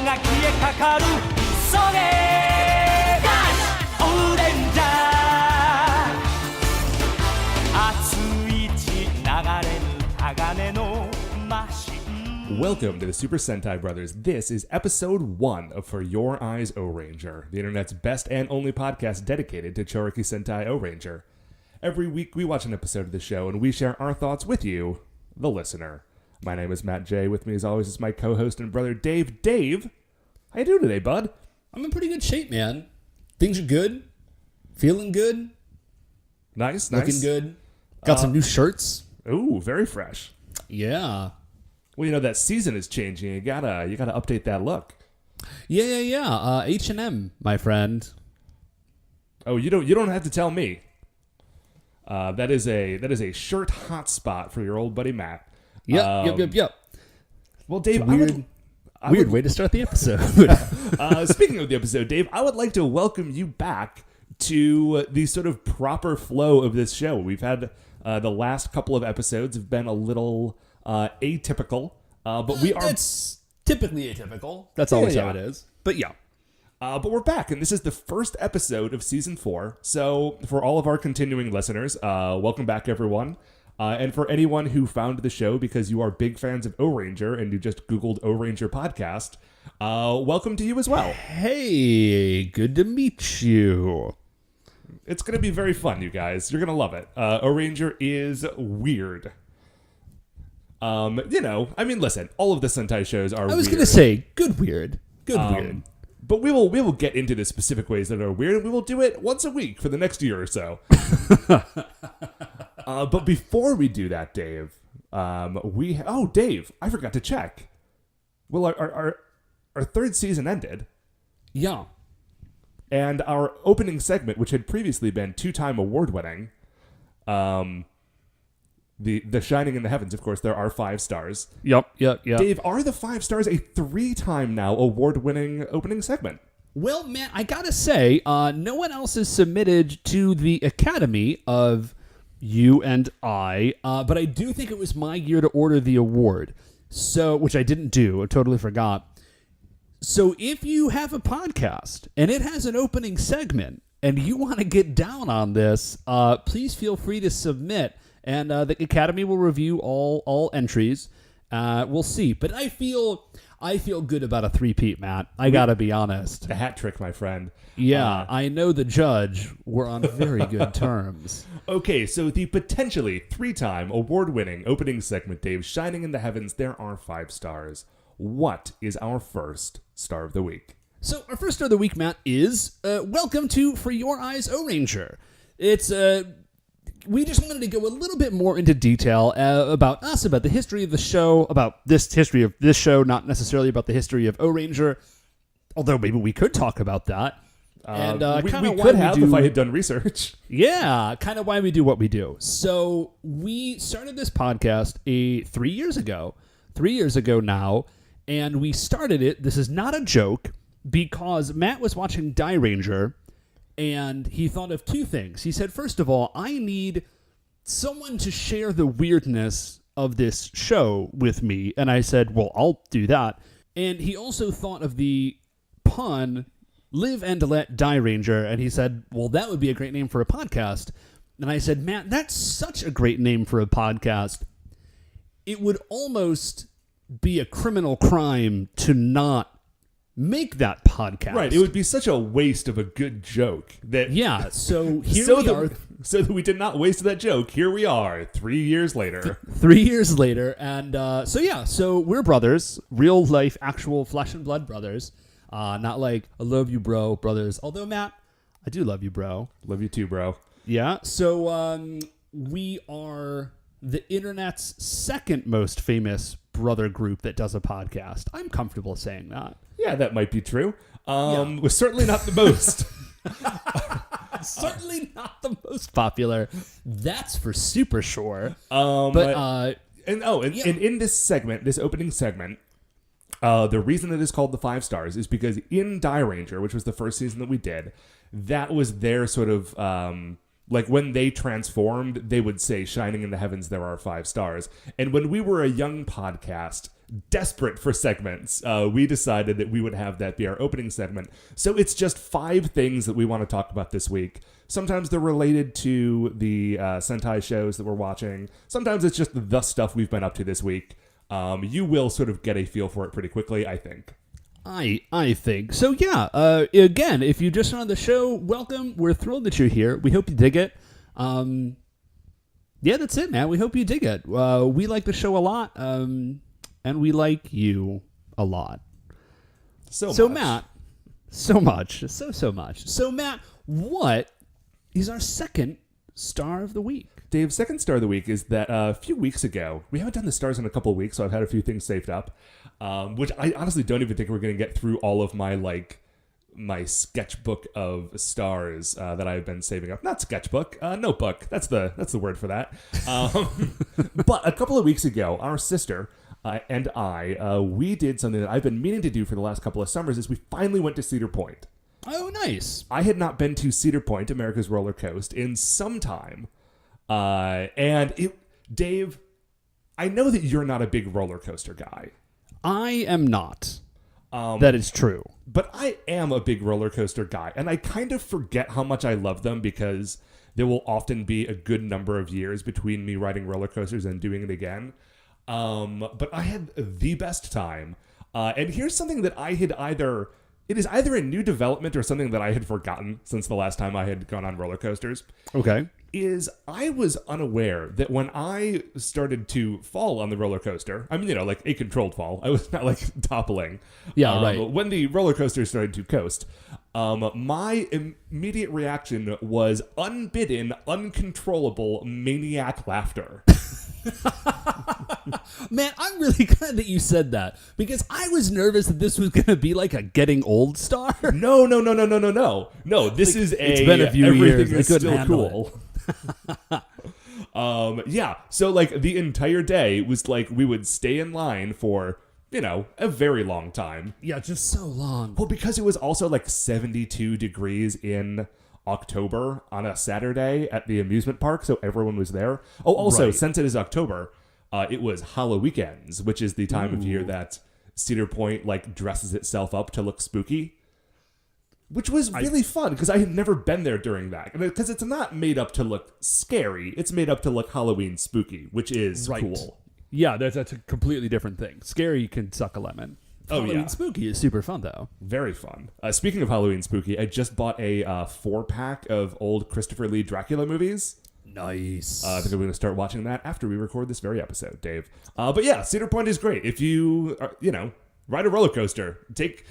が消えかかるそれがオレンジャー熱い血流れる鋼のマシン Welcome to the Super Sentai Brothers. This is episode 1 of For Your Eyes Ohranger, the internet's best and only podcast dedicated to Chouriki Sentai Ohranger. Every week we watch an episode of the show and we share our thoughts with you, the listener. My name is Matt J. With me as always is my co-host and brother Dave. Dave, how you doing today, bud? I'm in pretty good shape, man. Things are good. Feeling good. Nice. Looking good. Got some new shirts. Ooh, very fresh. Yeah. Well, you know, that season is changing. You gotta update that look. Yeah. H&M, my friend. Oh, you don't have to tell me. That is a shirt hotspot for your old buddy Matt. Yep. Well, Dave, Weird way to start the episode. Speaking of the episode, Dave, I would like to welcome you back to the sort of proper flow of this show. We've had the last couple of episodes have been a little atypical, but we are... That's typically atypical. That's always how it is. But yeah. But we're back, and this is the first episode of Season 4. So for all of our continuing listeners, welcome back, everyone. And for anyone who found the show because you are big fans of Ohranger and you just Googled Ohranger podcast, welcome to you as well. Hey, good to meet you. It's going to be very fun, you guys. You're going to love it. Ohranger is weird. Listen, all of the Sentai shows are weird. I was going to say, good weird. Weird. But we will get into the specific ways that are weird, and we will do it once a week for the next year or so. But before we do that, Dave, Dave, I forgot to check. Well, our third season ended. Yeah. And our opening segment, which had previously been 2-time award-winning, the Shining in the Heavens, of course, there are 5 stars. Yep. Dave, are the 5 stars a 3-time now award-winning opening segment? Well, man, I gotta say, no one else is submitted to the Academy of you and I, but I do think it was my year to order the award, which I didn't do. I totally forgot. So if you have a podcast and it has an opening segment and you want to get down on this, please feel free to submit, and the Academy will review all entries. We'll see, but I feel good about a 3-peat, Matt. I gotta be honest. A hat trick, my friend. Yeah, I know the judge. We're on very good terms. Okay, so the potentially 3-time award-winning opening segment, Dave, Shining in the Heavens, there are 5 stars. What is our first star of the week? So our first star of the week, Matt, is welcome to For Your Eyes Ohranger. It's we just wanted to go a little bit more into detail about us, about the history of the show, about this history of this show, not necessarily about the history of Ohranger, although maybe we could talk about that. And we could have if I had done research. Yeah, kind of why we do what we do. So we started this podcast 3 years ago. 3 years ago now, and we started it, this is not a joke, because Matt was watching Die Ranger, and he thought of 2 things. He said, first of all, I need someone to share the weirdness of this show with me. And I said, well, I'll do that. And he also thought of the pun, Live and Let Die Ranger. And he said, well, that would be a great name for a podcast. And I said, Matt, that's such a great name for a podcast. It would almost be a criminal crime to not make that podcast. Right, it would be such a waste of a good joke. So here we are. So that we did not waste that joke, here we are, 3 years later. 3 years later, and so we're brothers, real life, actual flesh and blood brothers. Not like, I love you, bro, brothers. Although, Matt, I do love you, bro. Love you too, bro. Yeah, so we are the internet's second most famous brother group that does a podcast. I'm comfortable saying that. Yeah, that might be true. We're certainly not the most. Certainly not the most popular. That's for super sure. And in this segment, this opening segment, the reason it is called the 5 stars is because in Die Ranger, which was the first season that we did, that was their sort of like when they transformed, they would say, "Shining in the Heavens, there are 5 stars." And when we were a young podcast, desperate for segments, we decided that we would have that be our opening segment. So it's just 5 things that we want to talk about this week. Sometimes they're related to the Sentai shows that we're watching. Sometimes it's just the stuff we've been up to this week. You will sort of get a feel for it pretty quickly, I think. I think. So yeah, again, if you just on the show, welcome. We're thrilled that you're here. We hope you dig it. Yeah, that's it, man. We hope you dig it. We like the show a lot, and we like you a lot. So much. Matt, so much. So Matt, what is our second star of the week? Dave, second star of the week is that a few weeks ago, we haven't done the stars in a couple of weeks, so I've had a few things saved up, which I honestly don't even think we're going to get through all of my sketchbook of stars that I've been saving up. Not sketchbook, notebook. That's the word for that. But a couple of weeks ago, our sister and I, we did something that I've been meaning to do for the last couple of summers. Is we finally went to Cedar Point. Oh, nice. I had not been to Cedar Point, America's roller coaster, in some time. Dave, I know that you're not a big roller coaster guy. I am not. That is true. But I am a big roller coaster guy, and I kind of forget how much I love them because there will often be a good number of years between me riding roller coasters and doing it again. But I had the best time. And here's something that it is either a new development or something that I had forgotten since the last time I had gone on roller coasters. Okay. Is I was unaware that when I started to fall on the roller coaster, I mean, like a controlled fall. I was not like toppling. Yeah, right. When the roller coaster started to coast, my immediate reaction was unbidden, uncontrollable maniac laughter. Man, I'm really glad that you said that because I was nervous that this was going to be like a getting old star. No. No, this is it's been a few everything years. is still cool. Yeah, so like the entire day was like we would stay in line for, a very long time. Yeah, just so long. Well, because it was also like 72 degrees in October on a Saturday at the amusement park, so everyone was there. Oh, also, right. Since it is October, it was Halloween, which is the time of year that Cedar Point like dresses itself up to look spooky. Which was really fun, because I had never been there during that. Because it's not made up to look scary. It's made up to look Halloween spooky, which is cool. Yeah, that's a completely different thing. Scary can suck a lemon. Oh, Halloween yeah. Spooky is super fun, though. Very fun. Speaking of Halloween spooky, I just bought a 4-pack of old Christopher Lee Dracula movies. Nice. I think I'm going to start watching that after we record this very episode, Dave. But yeah, Cedar Point is great. If you, ride a roller coaster. Take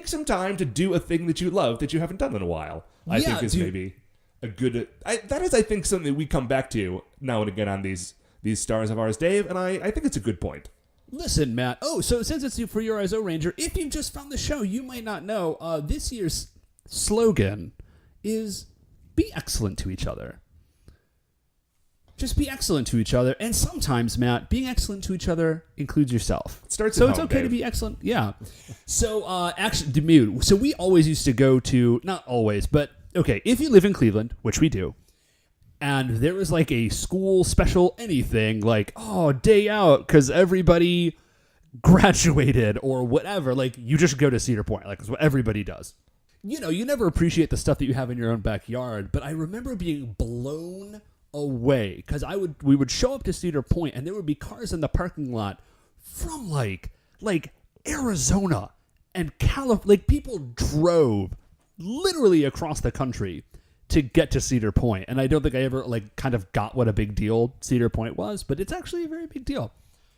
some time to do a thing that you love that you haven't done in a while. I think is maybe a good... that is, I think, something that we come back to now and again on these stars of ours, Dave, and I think it's a good point. Listen, Matt. Oh, so since it's For Your Eyes, Ohranger, if you've just found the show, you might not know, this year's slogan is be excellent to each other. Just be excellent to each other. And sometimes, Matt, being excellent to each other includes yourself. It starts so at it's home, okay Dave. to be excellent. Yeah. So, actually, Demute. So we always used to go to, not always, but, okay, if you live in Cleveland, which we do, and there was like a school special anything, like, day out, because everybody graduated or whatever, like, you just go to Cedar Point. Like, that's what everybody does. You never appreciate the stuff that you have in your own backyard, but I remember being blown away because we would show up to Cedar Point and there would be cars in the parking lot from like Arizona and California. Like, people drove literally across the country to get to Cedar Point, and I don't think I ever kind of got what a big deal Cedar Point was, but it's actually a very big deal.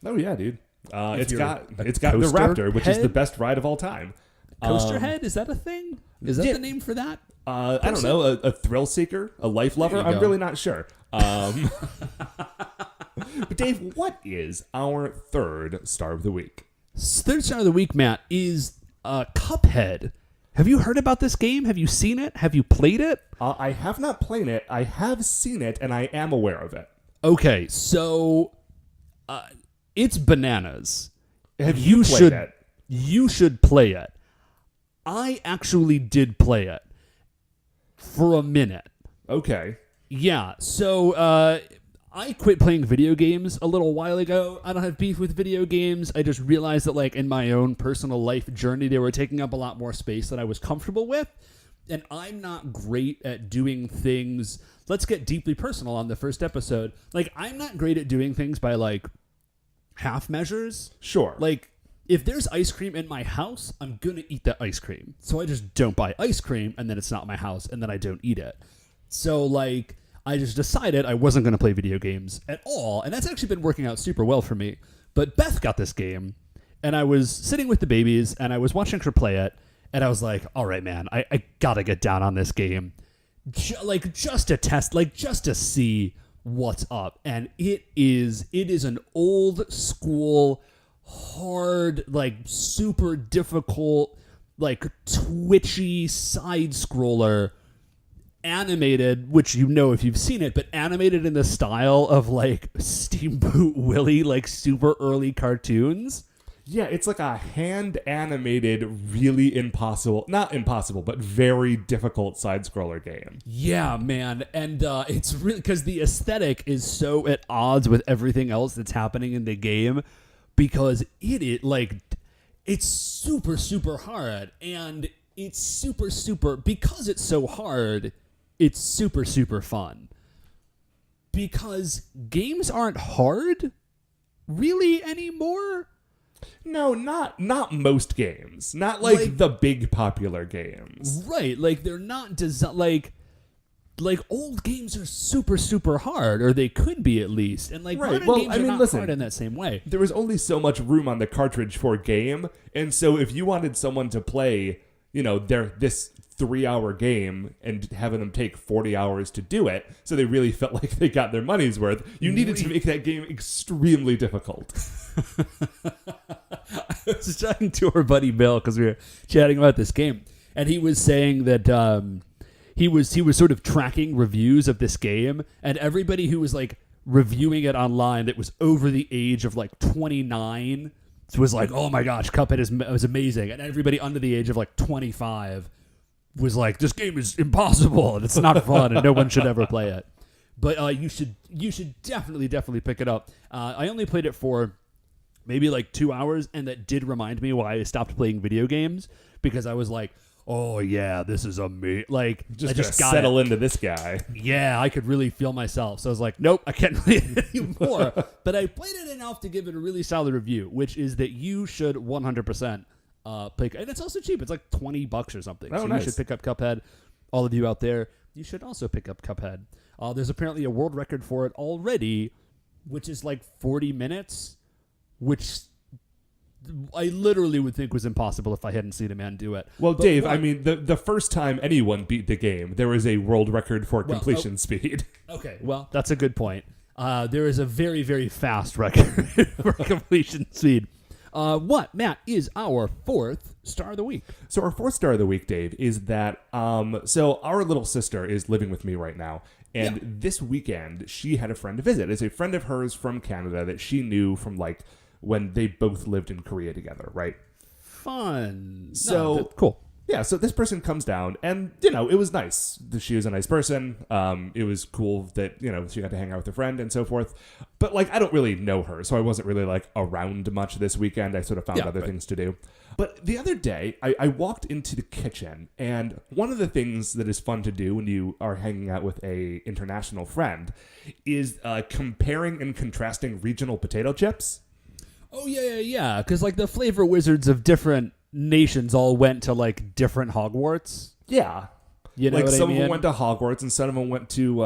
Oh yeah, dude. It's got the coaster Raptor, which is head? the best ride of all time. Coaster head, is that a thing? Is that the name for that? I don't know, a thrill seeker, a life lover. There you I'm go. really not sure. But Dave, what is our third star of the week? Third star of the week, Matt, is Cuphead. Have you heard about this game? Have you seen it? Have you played it? I have not played it. I have seen it, and I am aware of it. Okay, so it's bananas. You played it? You should play it. I actually did play it for a minute. Okay. Yeah, so I quit playing video games a little while ago. I don't have beef with video games. I just realized that, like, in my own personal life journey, they were taking up a lot more space than I was comfortable with. And I'm not great at doing things. Let's get deeply personal on the first episode. Like, I'm not great at doing things by, like, half measures. Sure. Like, if there's ice cream in my house, I'm going to eat that ice cream. So I just don't buy ice cream, and then it's not my house, and then I don't eat it. So, like, I just decided I wasn't going to play video games at all, and that's actually been working out super well for me. But Beth got this game, and I was sitting with the babies, and I was watching her play it, and I was like, all right, man, I got to get down on this game. Just to test, just to see what's up. And it is an old school, hard, super difficult, twitchy side scroller, animated, which if you've seen it, but animated in the style of Steamboat Willie, super early cartoons. Yeah, it's like a hand-animated, really not impossible, but very difficult side-scroller game. Yeah, man, and it's really, because the aesthetic is so at odds with everything else that's happening in the game, because it's super, super hard, and it's super, super, because it's so hard, it's super, super fun. Because games aren't hard, really, anymore. No, not most games. Not the big popular games. Right, they're not designed, old games are super, super hard, or they could be at least. And modern games are not hard in that same way. There was only so much room on the cartridge for a game, and so if you wanted someone to play, this 3-hour game and having them take 40 hours to do it, so they really felt like they got their money's worth, you needed to make that game extremely difficult. I was talking to our buddy Bill because we were chatting about this game, and he was saying that he was sort of tracking reviews of this game, and everybody who was reviewing it online that was over the age of 29 was like, "Oh my gosh, Cuphead was amazing," and everybody under the age of 25 was like, "This game is impossible and it's not fun and no one should ever play it." But you should definitely pick it up. I only played it for maybe 2 hours, and that did remind me why I stopped playing video games, because I was like, oh yeah, this is amazing. I just got settle into this guy. Yeah, I could really feel myself. So I was like, nope, I can't play it anymore. But I played it enough to give it a really solid review, which is that you should 100% pick. And it's also cheap. It's $20 or something. So nice. You should pick up Cuphead. All of you out there, you should also pick up Cuphead. There's apparently a world record for it already, which is 40 minutes, which I literally would think was impossible if I hadn't seen a man do it. Well, but Dave, I mean, the first time anyone beat the game, there was a world record for completion speed. Okay, well, that's a good point. There is a very, very fast record for completion speed. What, Matt, is our fourth star of the week? So our fourth star of the week, Dave, is that so our little sister is living with me right now. And this weekend, she had a friend to visit. It's a friend of hers from Canada that she knew from when they both lived in Korea together, right? Fun. So cool. Yeah, so this person comes down, and, it was nice. She was a nice person. It was cool that, she got to hang out with her friend and so forth. But, I don't really know her, so I wasn't really, around much this weekend. I sort of found other things to do. But the other day, I walked into the kitchen, and one of the things that is fun to do when you are hanging out with a international friend is comparing and contrasting regional potato chips. Oh, yeah. Because, the flavor wizards of different nations all went to, different Hogwarts. Yeah. You know what I mean? Some of them went to Hogwarts, and some of them went to,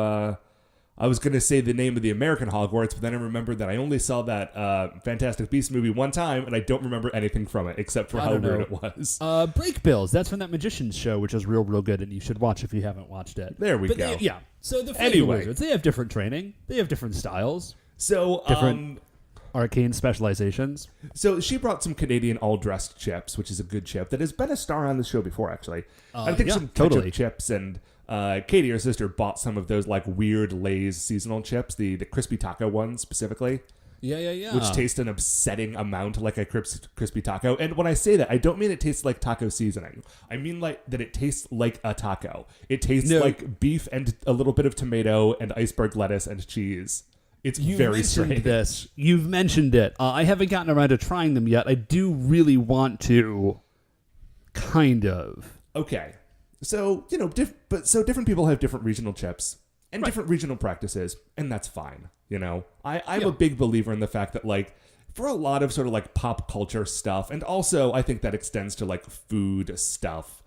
I was going to say the name of the American Hogwarts, but then I remembered that I only saw that Fantastic Beasts movie one time, and I don't remember anything from it, except for how weird it was. Break Bills. That's from that Magician's show, which is real, real good, and you should watch if you haven't watched it. There we go. So the flavor wizards, they have different training. They have different styles. So, different arcane specializations. So she brought some Canadian all-dressed chips, which is a good chip that has been a star on the show before, actually. I think some ketchup chips, and Katie, her sister, bought some of those weird Lay's seasonal chips, the crispy taco ones specifically. Yeah. Which taste an upsetting amount like a crispy taco. And when I say that, I don't mean it tastes like taco seasoning. I mean that it tastes like a taco. It tastes like beef and a little bit of tomato and iceberg lettuce and cheese. It's very strange. You've mentioned it. I haven't gotten around to trying them yet. I do really want to, kind of. Okay. So, different people have different regional chips and different regional practices, and that's fine. I'm a big believer in the fact that, like, for a lot of sort of like pop culture stuff, and also I think that extends to like food stuff,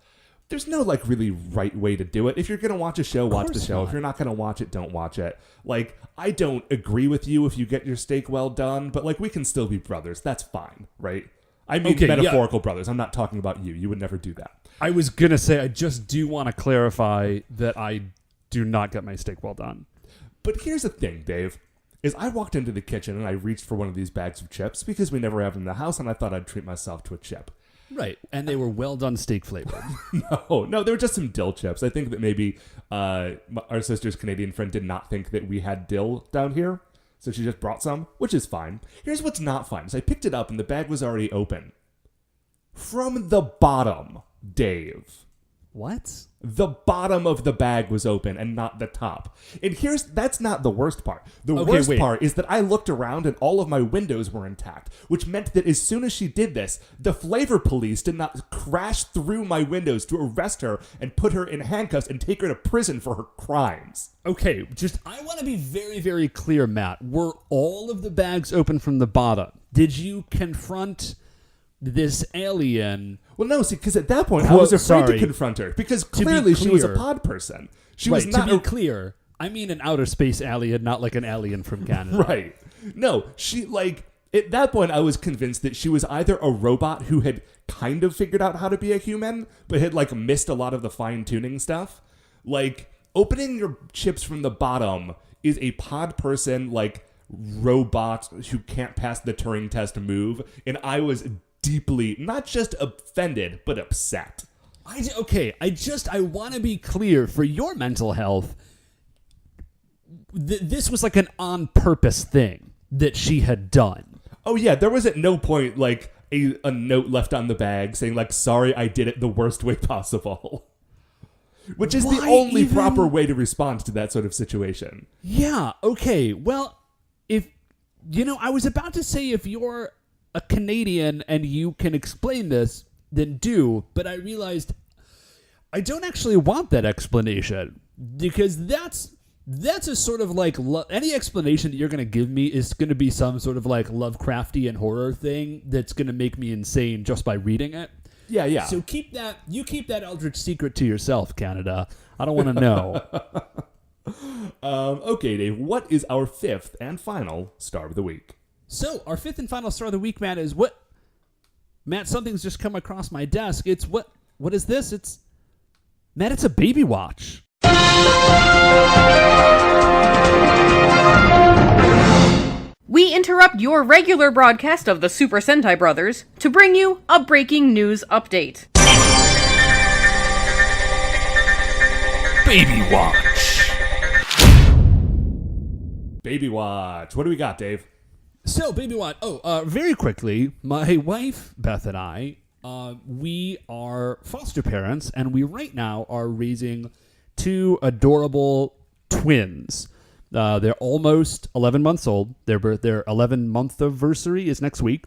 there's no like really right way to do it. If you're going to watch a show, watch the show. If you're not going to watch it, don't watch it. Like, I don't agree with you if you get your steak well done, but like we can still be brothers. That's fine, right? I mean metaphorical brothers. I'm not talking about you. You would never do that. I was going to say, I just do want to clarify that I do not get my steak well done. But here's the thing, Dave. Is I walked into the kitchen and I reached for one of these bags of chips because we never have them in the house, and I thought I'd treat myself to a chip. Right, and they were well done steak flavored. No, they were just some dill chips. I think that maybe our sister's Canadian friend did not think that we had dill down here, so she just brought some, which is fine. Here's what's not fine, is I picked it up and the bag was already open. From the bottom, Dave. What? The bottom of the bag was open and not the top. And that's not the worst part. The worst part is that I looked around and all of my windows were intact, which meant that as soon as she did this, the flavor police did not crash through my windows to arrest her and put her in handcuffs and take her to prison for her crimes. Okay, I want to be very, very clear, Matt. Were all of the bags open from the bottom? Did you confront this alien? Well, no, see, because at that point, I was afraid to confront her, because clearly she was a pod person. She was not. To be clear, I mean an outer space alien, not like an alien from Canada. Right. No, she, like, at that point, I was convinced that she was either a robot who had kind of figured out how to be a human, but had, like, missed a lot of the fine-tuning stuff. Like, opening your chips from the bottom is a pod person, like, robot who can't pass the Turing test move, and I was deeply, not just offended, but upset. I want to be clear, for your mental health, this was like an on-purpose thing that she had done. Oh yeah, there was at no point like a note left on the bag saying like, sorry, I did it the worst way possible. Which is the only proper way to respond to that sort of situation. Yeah, okay. Well, I was about to say if you're a Canadian and you can explain this, then do. But I realized I don't actually want that explanation, because that's a sort of like any explanation that you're going to give me is going to be some sort of like Lovecraftian horror thing that's going to make me insane just by reading it. Yeah. So keep that eldritch secret to yourself, Canada. I don't want to know. Okay, Dave, what is our fifth and final star of the week? So, our fifth and final star of the week, Matt, is what? Matt, something's just come across my desk. It's what is this? Matt, it's a baby watch. We interrupt your regular broadcast of the Super Sentai Brothers to bring you a breaking news update. Baby watch. Baby watch. What do we got, Dave? So, baby watch. Very quickly, my wife, Beth, and I, we are foster parents, and we right now are raising two adorable twins. They're almost 11 months old. Their 11-month anniversary is next week,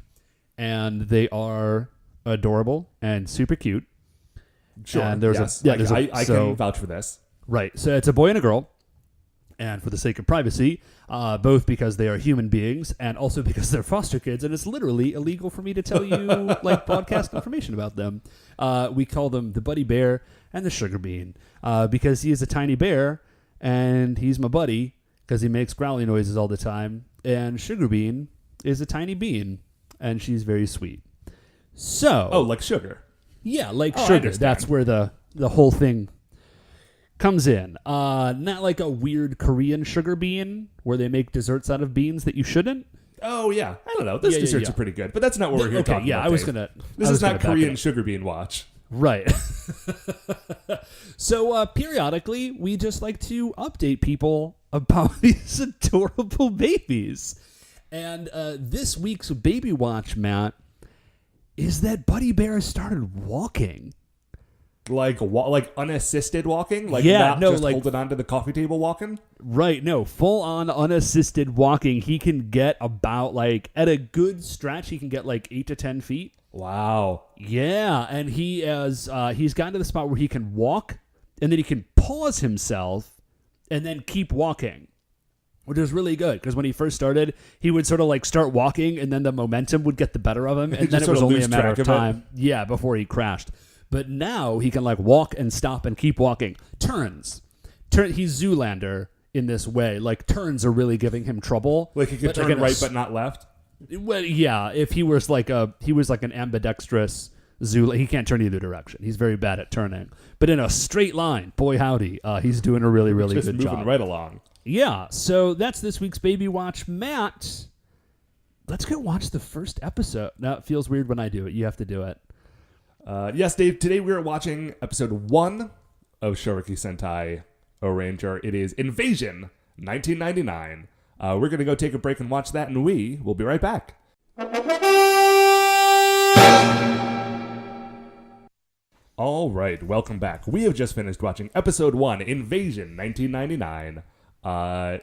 and they are adorable and super cute. Sure. And I can vouch for this. Right. So it's a boy and a girl. And for the sake of privacy, both because they are human beings and also because they're foster kids, and it's literally illegal for me to tell you like broadcast information about them. We call them the Buddy Bear and the Sugar Bean because he is a tiny bear and he's my buddy because he makes growly noises all the time. And Sugar Bean is a tiny bean and she's very sweet. So, like sugar. Yeah, like sugar. That's where the whole thing comes in. Not like a weird Korean sugar bean where they make desserts out of beans that you shouldn't. Oh, yeah. I don't know. Those desserts are pretty good, but that's not what we're here talking about. This is not Korean sugar bean watch. Right. So periodically, we just like to update people about these adorable babies. And this week's baby watch, Matt, is that Buddy Bear started walking. Like unassisted walking? Like Yeah, not just holding onto the coffee table walking? Right, no, full-on unassisted walking. He can get about, like, at a good stretch, he can get, like, 8 to 10 feet. Wow. Yeah, and he's gotten to the spot where he can walk, and then he can pause himself, and then keep walking, which is really good, because when he first started, he would sort of, like, start walking, and then the momentum would get the better of him, and then it was only a matter of time, before he crashed. But now he can, like, walk and stop and keep walking. Turns. He's Zoolander in this way. Like, turns are really giving him trouble. Like he could turn right but not left? Well, yeah. If he was like an ambidextrous Zoolander, he can't turn either direction. He's very bad at turning. But in a straight line, boy howdy, he's doing a really, really good job. Just moving right along. Yeah. So that's this week's Baby Watch. Matt, let's go watch the first episode. Now, it feels weird when I do it. You have to do it. Yes, Dave, today we are watching episode 1 of Chouriki Sentai Ohranger. It is Invasion 1999. We're going to go take a break and watch that, and we will be right back. All right, welcome back. We have just finished watching episode 1, Invasion 1999.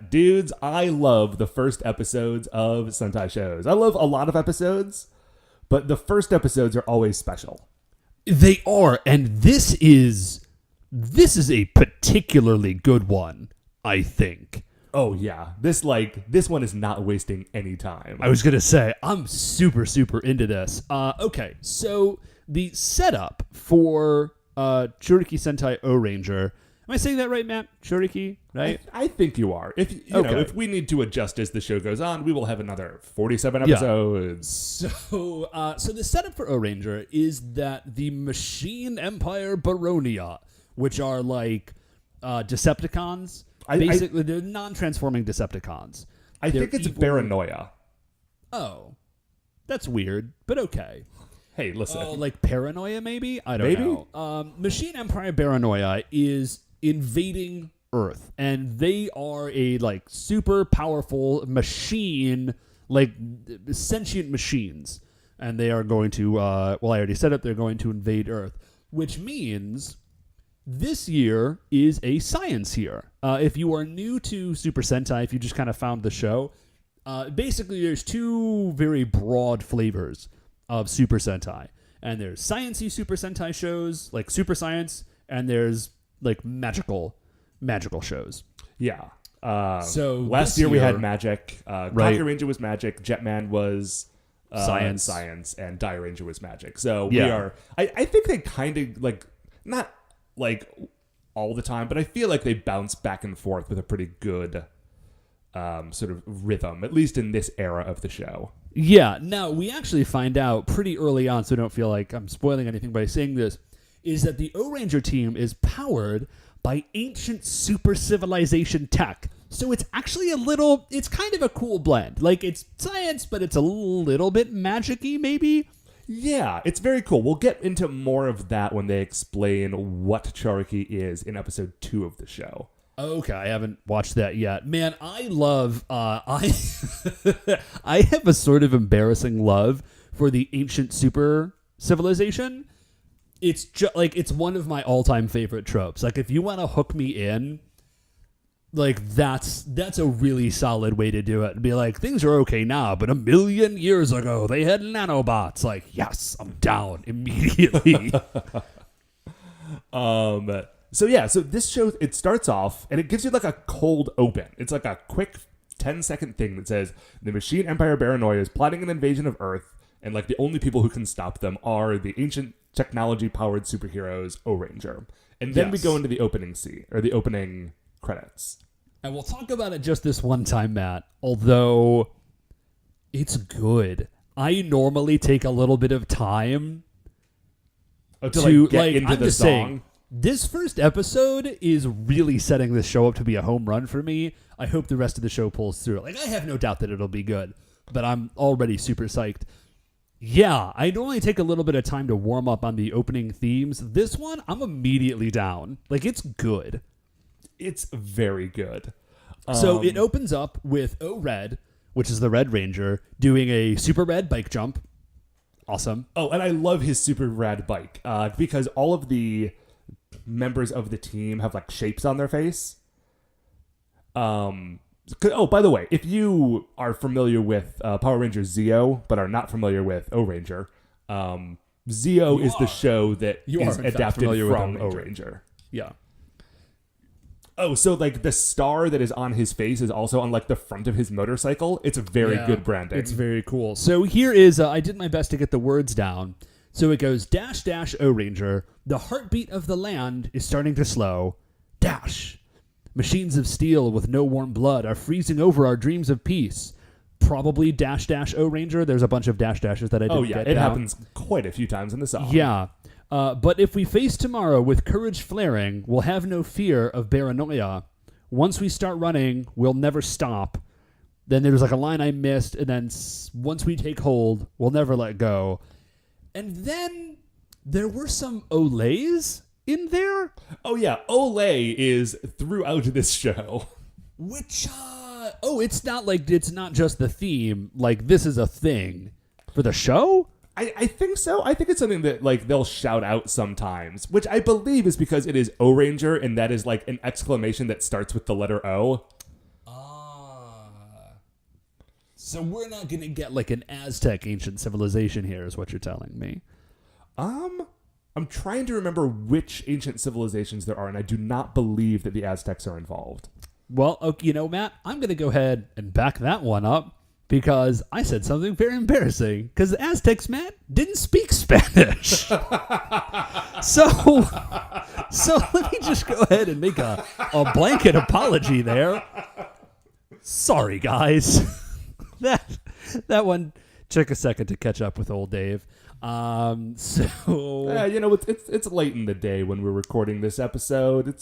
Dudes, I love the first episodes of Sentai shows. I love a lot of episodes, but the first episodes are always special. They are, and this is a particularly good one, I think. Oh yeah, this one is not wasting any time. I was gonna say I'm super into this. Okay, so the setup for Chouriki Sentai Ohranger. Am I saying that right, Matt? Chouriki, right? I think you are. If you know, if we need to adjust as the show goes on, we will have another 47 episodes. Yeah. So the setup for Ohranger is that the Machine Empire Baronia, which are like Decepticons, basically they're non-transforming Decepticons. I think it's Baranoia. Oh, that's weird, but okay. Hey, listen. Oh, like Paranoia, maybe? I don't know. Machine Empire Baranoia is invading Earth, and they are a like super powerful machine, like sentient machines, and they are going to I already said it, they're going to invade Earth, which means this year is a science year. If you are new to Super Sentai, if you just kind of found the show, basically there's two very broad flavors of Super Sentai, and there's sciencey Super Sentai shows like Super Science, and there's like magical shows. Yeah. So last year we had magic. Kaku Ranger was magic. Jetman was science, and Die Ranger was magic. So we are. I think they kind of like not like all the time, but I feel like they bounce back and forth with a pretty good sort of rhythm, at least in this era of the show. Yeah. Now we actually find out pretty early on, so I don't feel like I'm spoiling anything by saying this, is that the Ohranger team is powered by ancient super civilization tech. So it's actually it's kind of a cool blend. Like, it's science, but it's a little bit magic-y, maybe? Yeah, it's very cool. We'll get into more of that when they explain what Chouriki is in episode 2 of the show. Okay, I haven't watched that yet. Man, I love... I have a sort of embarrassing love for the ancient super civilization. It's just like it's one of my all-time favorite tropes. Like, if you want to hook me in, like that's a really solid way to do it. And be like, things are okay now, but 1,000,000 years ago they had nanobots. Like, yes, I'm down immediately. So this show, it starts off and it gives you like a cold open. It's like a quick 10-second thing that says the Machine Empire Baranoia is plotting an invasion of Earth, and like the only people who can stop them are the ancient technology-powered superheroes Ohranger. And then we go into the opening scene, or the opening credits. And we'll talk about it just this one time, Matt, although it's good. I normally take a little bit of time to get into the song. Saying, this first episode is really setting this show up to be a home run for me. I hope the rest of the show pulls through. Like, I have no doubt that it'll be good, but I'm already super psyched. Yeah, I normally take a little bit of time to warm up on the opening themes. This one, I'm immediately down. Like, it's good. It's very good. So it opens up with O-Red, which is the Red Ranger, doing a super red bike jump. Awesome. Oh, and I love his super rad bike because all of the members of the team have like shapes on their face. Oh, by the way, if you are familiar with Power Rangers Zeo, but are not familiar with Ohranger, Zeo is the show that is adapted from Ohranger. Yeah. Oh, so like the star that is on his face is also on like the front of his motorcycle. It's a very good branding. It's very cool. So here is, I did my best to get the words down. So it goes, dash, dash, Ohranger. The heartbeat of the land is starting to slow. Dash. Machines of steel with no warm blood are freezing over our dreams of peace. Probably dash, dash, Ohranger. There's a bunch of dash dashes that I didn't get it down. happens quite a few times in the song. Yeah. But if we face tomorrow with courage flaring, we'll have no fear of paranoia. Once we start running, we'll never stop. Then there's like a line I missed, and then once we take hold, we'll never let go. And then there were some olays in there. Oh yeah, Olay is throughout this show. Which, it's not just the theme. Like, this is a thing for the show? I think so. I think it's something that like they'll shout out sometimes, which I believe is because it is Ohranger, and that is like an exclamation that starts with the letter O. So we're not going to get like an Aztec ancient civilization here, is what you're telling me. I'm trying to remember which ancient civilizations there are, and I do not believe that the Aztecs are involved. Well, okay, Matt, I'm going to go ahead and back that one up. Because I said something very embarrassing. Because the Aztecs, Matt, didn't speak Spanish. So let me just go ahead and make a blanket apology there. Sorry, guys. That one took a second to catch up with old Dave. It's late in the day when we're recording this episode.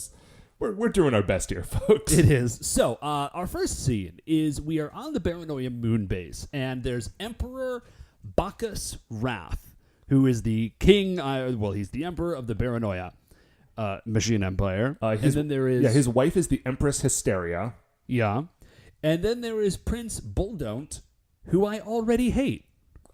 We're doing our best here, folks. It is. So, our first scene is we are on the Paranoia moon base, and there's Emperor Bacchus Wrath, who is the king, he's the emperor of the Paranoia machine empire. And then there is... Yeah, his wife is the Empress Hysteria. Yeah. And then there is Prince Bulldont, who I already hate.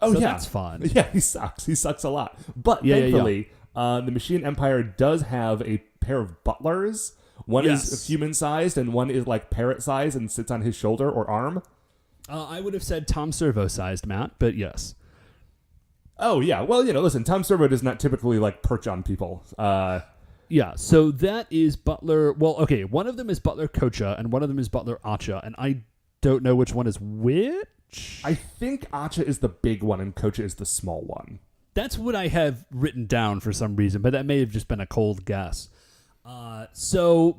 Oh, so yeah. that's fun. Yeah, he sucks. He sucks a lot. But thankfully, the machine empire does have a pair of butlers. One is human-sized, and one is like parrot-sized and sits on his shoulder or arm. I would have said Tom Servo-sized, Matt, but yes. Oh, yeah. Well, listen, Tom Servo does not typically like perch on people. Yeah, so that is Butler... Well, okay, one of them is Butler Kocha, and one of them is Butler Acha, and I don't know which one is which. I think Acha is the big one, and Kocha is the small one. That's what I have written down for some reason, but that may have just been a cold guess. So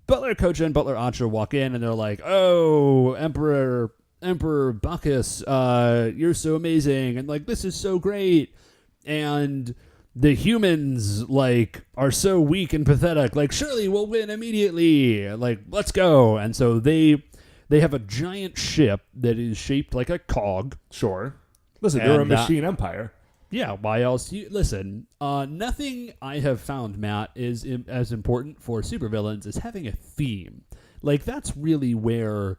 Butler Kocha and Butler Acha walk in, and they're like, "Oh, Emperor Bacchus, you're so amazing, and like this is so great." And the humans like are so weak and pathetic. Like, surely we'll win immediately. Like, let's go. And so they have a giant ship that is shaped like a cog. Sure. Listen, they're a machine empire. Yeah, why else? Listen, nothing I have found, Matt, is as important for supervillains as having a theme. Like, that's really where...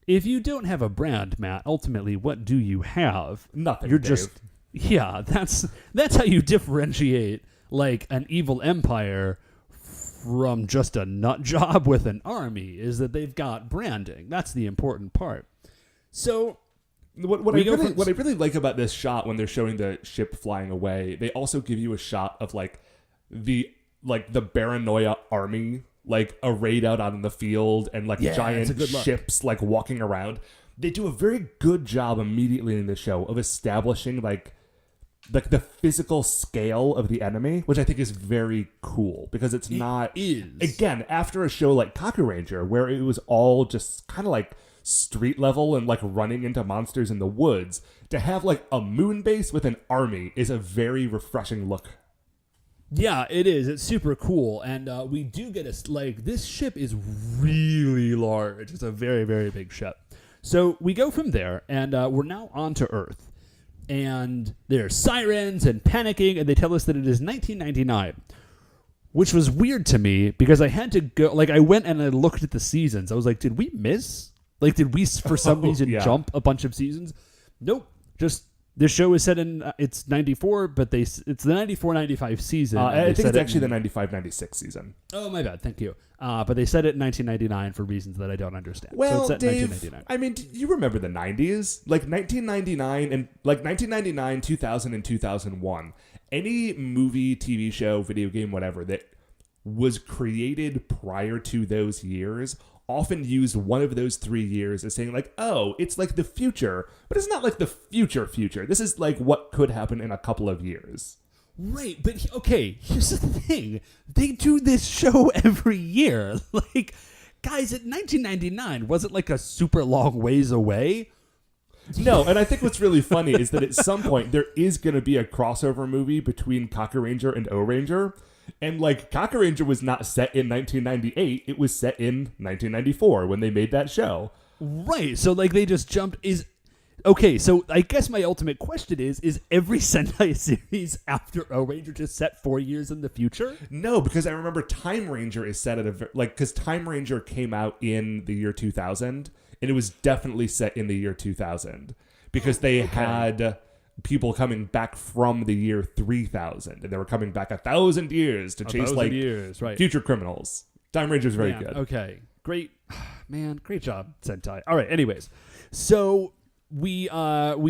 If you don't have a brand, Matt, ultimately, what do you have? Nothing, You're Dave. just... Yeah, that's how you differentiate, like, an evil empire from just a nut job with an army, is that they've got branding. That's the important part. So... What I really like about this shot when they're showing the ship flying away, they also give you a shot of the Paranoia army like arrayed out on the field and like giant ships like walking around. They do a very good job immediately in the show of establishing like the physical scale of the enemy, which I think is very cool because it is again after a show like Kakuranger where it was all just kind of like street level and like running into monsters in the woods, to have like a moon base with an army is a very refreshing look. Yeah, it is. It's super cool. And we do get this ship is really large. It's a very, very big ship. So we go from there, and we're now on to Earth. And there's sirens and panicking, and they tell us that it is 1999. Which was weird to me, because I had to go... Like, I went and I looked at the seasons. I was like, did we miss... Like, did we, for some reason, jump a bunch of seasons? Nope. Just This show is set in it's 94, but it's the 94-95 season. I think it's actually the 95-96 season. Oh, my bad. Thank you. But they set it in 1999 for reasons that I don't understand. Well, so it's set Dave, in 1999. I mean, you remember the 90s? Like 1999, 2000, and 2001. Any movie, TV show, video game, whatever, that was created prior to those years often used one of those 3 years as saying like, oh, it's like the future, but it's not like the future. This is like what could happen in a couple of years. Right, but okay, here's the thing. They do this show every year. Like, guys, at 1999, was it like a super long ways away? No, and I think what's really funny is that at some point there is going to be a crossover movie between Ohranger and Ohranger. And, like, Ohranger was not set in 1998. It was set in 1994 when they made that show. Right. So, like, they just jumped. Okay, so I guess my ultimate question is every Sentai series after Ohranger just set 4 years in the future? No, because I remember Time Ranger is set at because Time Ranger came out in the year 2000, and it was definitely set in the year 2000. Because they had people coming back from the year 3000, and they were coming back 1,000 years to chase future criminals. Time Ranger is very good. Okay, great, man, great job, Sentai. All right, anyways, so we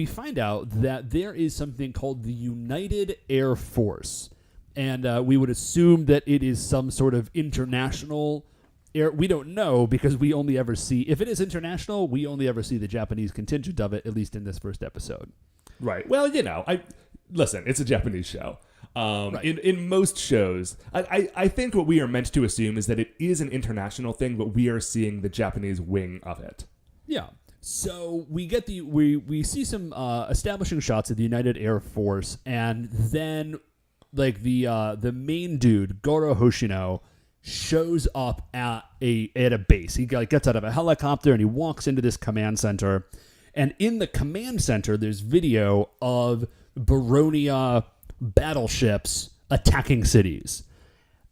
find out that there is something called the United Air Force, and we would assume that it is some sort of international. We don't know because we only ever see, if it is international, we only ever see the Japanese contingent of it, at least in this first episode. Right. Well, listen, it's a Japanese show. Right. In most shows, I think what we are meant to assume is that it is an international thing, but we are seeing the Japanese wing of it. Yeah. So we get we see some establishing shots of the United Air Force, and then like the main dude, Goro Hoshino, shows up at a base. He gets out of a helicopter and he walks into this command center. And in the command center, there's video of Baronia battleships attacking cities.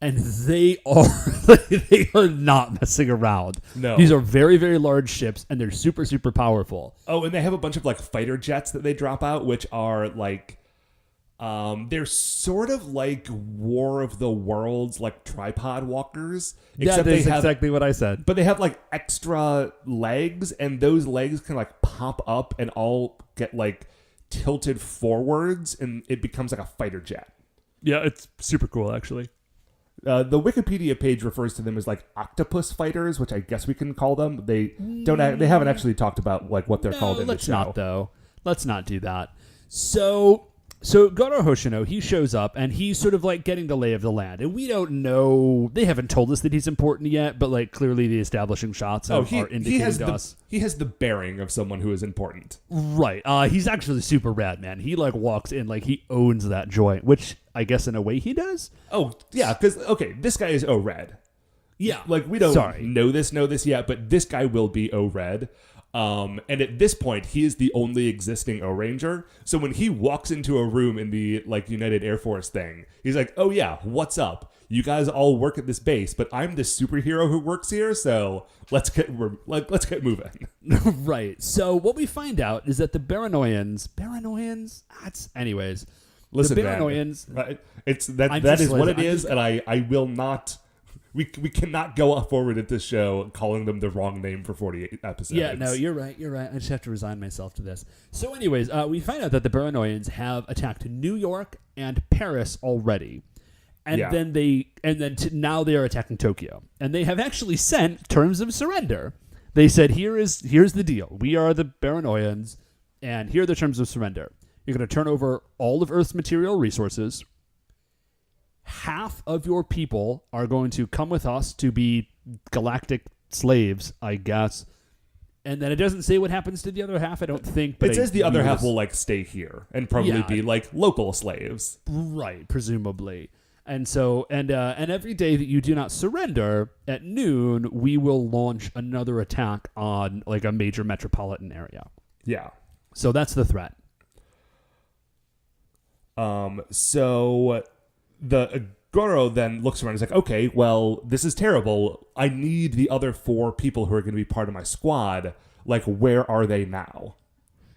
And they are not messing around. No. These are very, very large ships, and they're super, super powerful. Oh, and they have a bunch of like fighter jets that they drop out, which are like, they're sort of like War of the Worlds, like tripod walkers. Yeah, that's exactly what I said. But they have like extra legs, and those legs can like pop up and all get like tilted forwards, and it becomes like a fighter jet. Yeah, it's super cool, actually. The Wikipedia page refers to them as like octopus fighters, which I guess we can call them. They haven't actually talked about like what they're called in the show. Let's not, though. Let's not do that. So Goro Hoshino, he shows up, and he's sort of like getting the lay of the land. And we don't know, they haven't told us that he's important yet, but like clearly the establishing shots are indicating to us. He has the bearing of someone who is important. Right. He's actually super rad, man. He like walks in like he owns that joint, which I guess in a way he does. Oh, yeah, because, okay, this guy is O-Red. Yeah. Like, we don't know this yet, but this guy will be O-Red. And at this point, he is the only existing Ohranger. So when he walks into a room in the like United Air Force thing, he's like, "Oh yeah, what's up? You guys all work at this base, but I'm the superhero who works here. So let's get moving." Right. So what we find out is that the Baranoians. Anyways, listen, the Baranoians. Man, right? That is what it is, and I will not. We cannot go forward at this show calling them the wrong name for 48 episodes. Yeah, no, you're right. I just have to resign myself to this. So anyways, we find out that the Baranoians have attacked New York and Paris already. And then now they are attacking Tokyo. And they have actually sent terms of surrender. They said, here's the deal. We are the Baranoians, and here are the terms of surrender. You're going to turn over all of Earth's material resources. Half of your people are going to come with us to be galactic slaves, I guess. And then it doesn't say what happens to the other half, I don't think. But it says the other half will like stay here and probably be like local slaves. Right, presumably. And so, and every day that you do not surrender at noon, we will launch another attack on like a major metropolitan area. Yeah. So that's the threat. So the Goro then looks around and is like, okay, well, this is terrible. I need the other 4 people who are going to be part of my squad. Like, where are they now?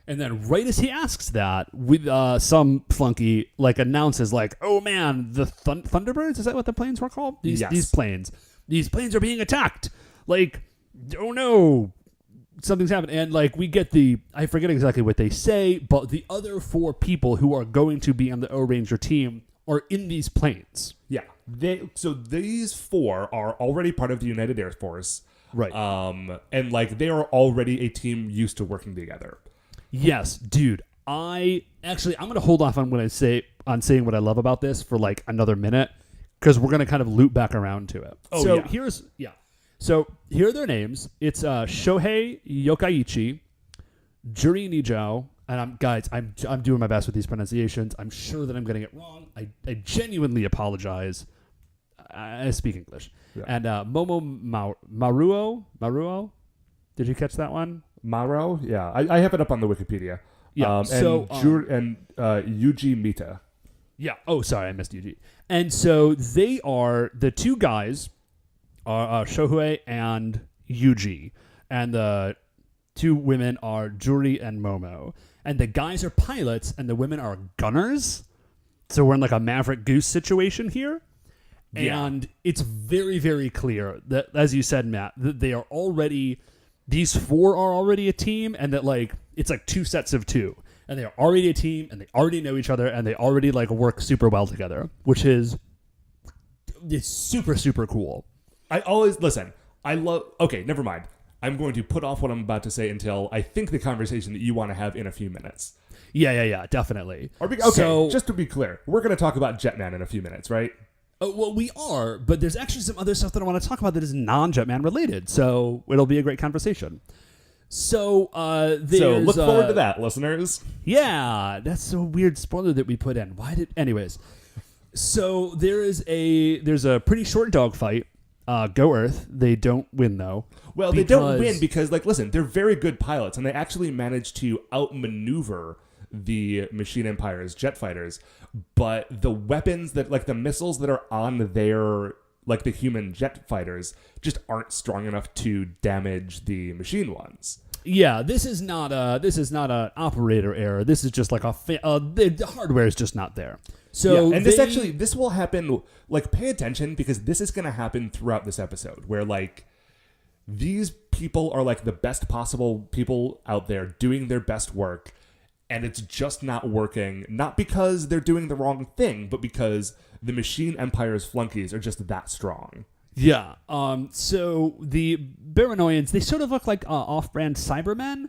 And then right as he asks that, with some flunky like announces like, "Oh man, the Thunderbirds, is that what the planes were called? These planes are being attacked. Like, oh no, something's happened." And like we get I forget exactly what they say, but the other 4 people who are going to be on the Ohranger team are in these planes. Yeah. So these 4 are already part of the United Air Force. Right. And like they are already a team used to working together. Yes, dude. I'm going to hold off on saying what I love about this for like another minute, because we're going to kind of loop back around to it. Oh, so yeah. So here are their names. It's Shohei Yokaichi, Juri Nijao, and I'm doing my best with these pronunciations. I'm sure that I'm getting it wrong. I genuinely apologize. I speak English. Yeah. And Momo Maruo. Did you catch that one? Maro? Yeah. I have it up on the Wikipedia. Yeah. And Yuji Mita. Yeah. Oh, sorry, I missed Yuji. And so they are the 2 guys, Shohei and Yuji, and the 2 women are Juri and Momo. And the guys are pilots, and the women are gunners. So we're in like a Maverick Goose situation here. Yeah. And it's very, very clear that, as you said, Matt, that they are already... These 4 are already a team, and that like it's like 2 sets of 2, and they are already a team, and they already know each other, and they already like work super well together, which is it's super, super cool. I always listen. Okay, never mind. I'm going to put off what I'm about to say until I think the conversation that you want to have in a few minutes. Yeah, definitely. Okay, so, just to be clear, we're going to talk about Jetman in a few minutes, right? Well, we are, but there's actually some other stuff that I want to talk about that is non-Jetman related, so it'll be a great conversation. So look forward to that, listeners. Yeah, that's a weird spoiler that we put in. Anyways, so there's a pretty short dogfight. Go Earth. They don't win though. Well, they don't win because, like, listen, they're very good pilots, and they actually managed to outmaneuver the Machine Empire's jet fighters, but the weapons that, like, the missiles that are on their, like, the human jet fighters just aren't strong enough to damage the machine ones. Yeah, this is not an operator error. This is just like the hardware is just not there. So yeah, and this will happen. Like, pay attention, because this is going to happen throughout this episode, where like these people are like the best possible people out there doing their best work. And it's just not working, not because they're doing the wrong thing, but because the Machine Empire's flunkies are just that strong. Yeah. So the Baranoians, they sort of look like off-brand Cybermen.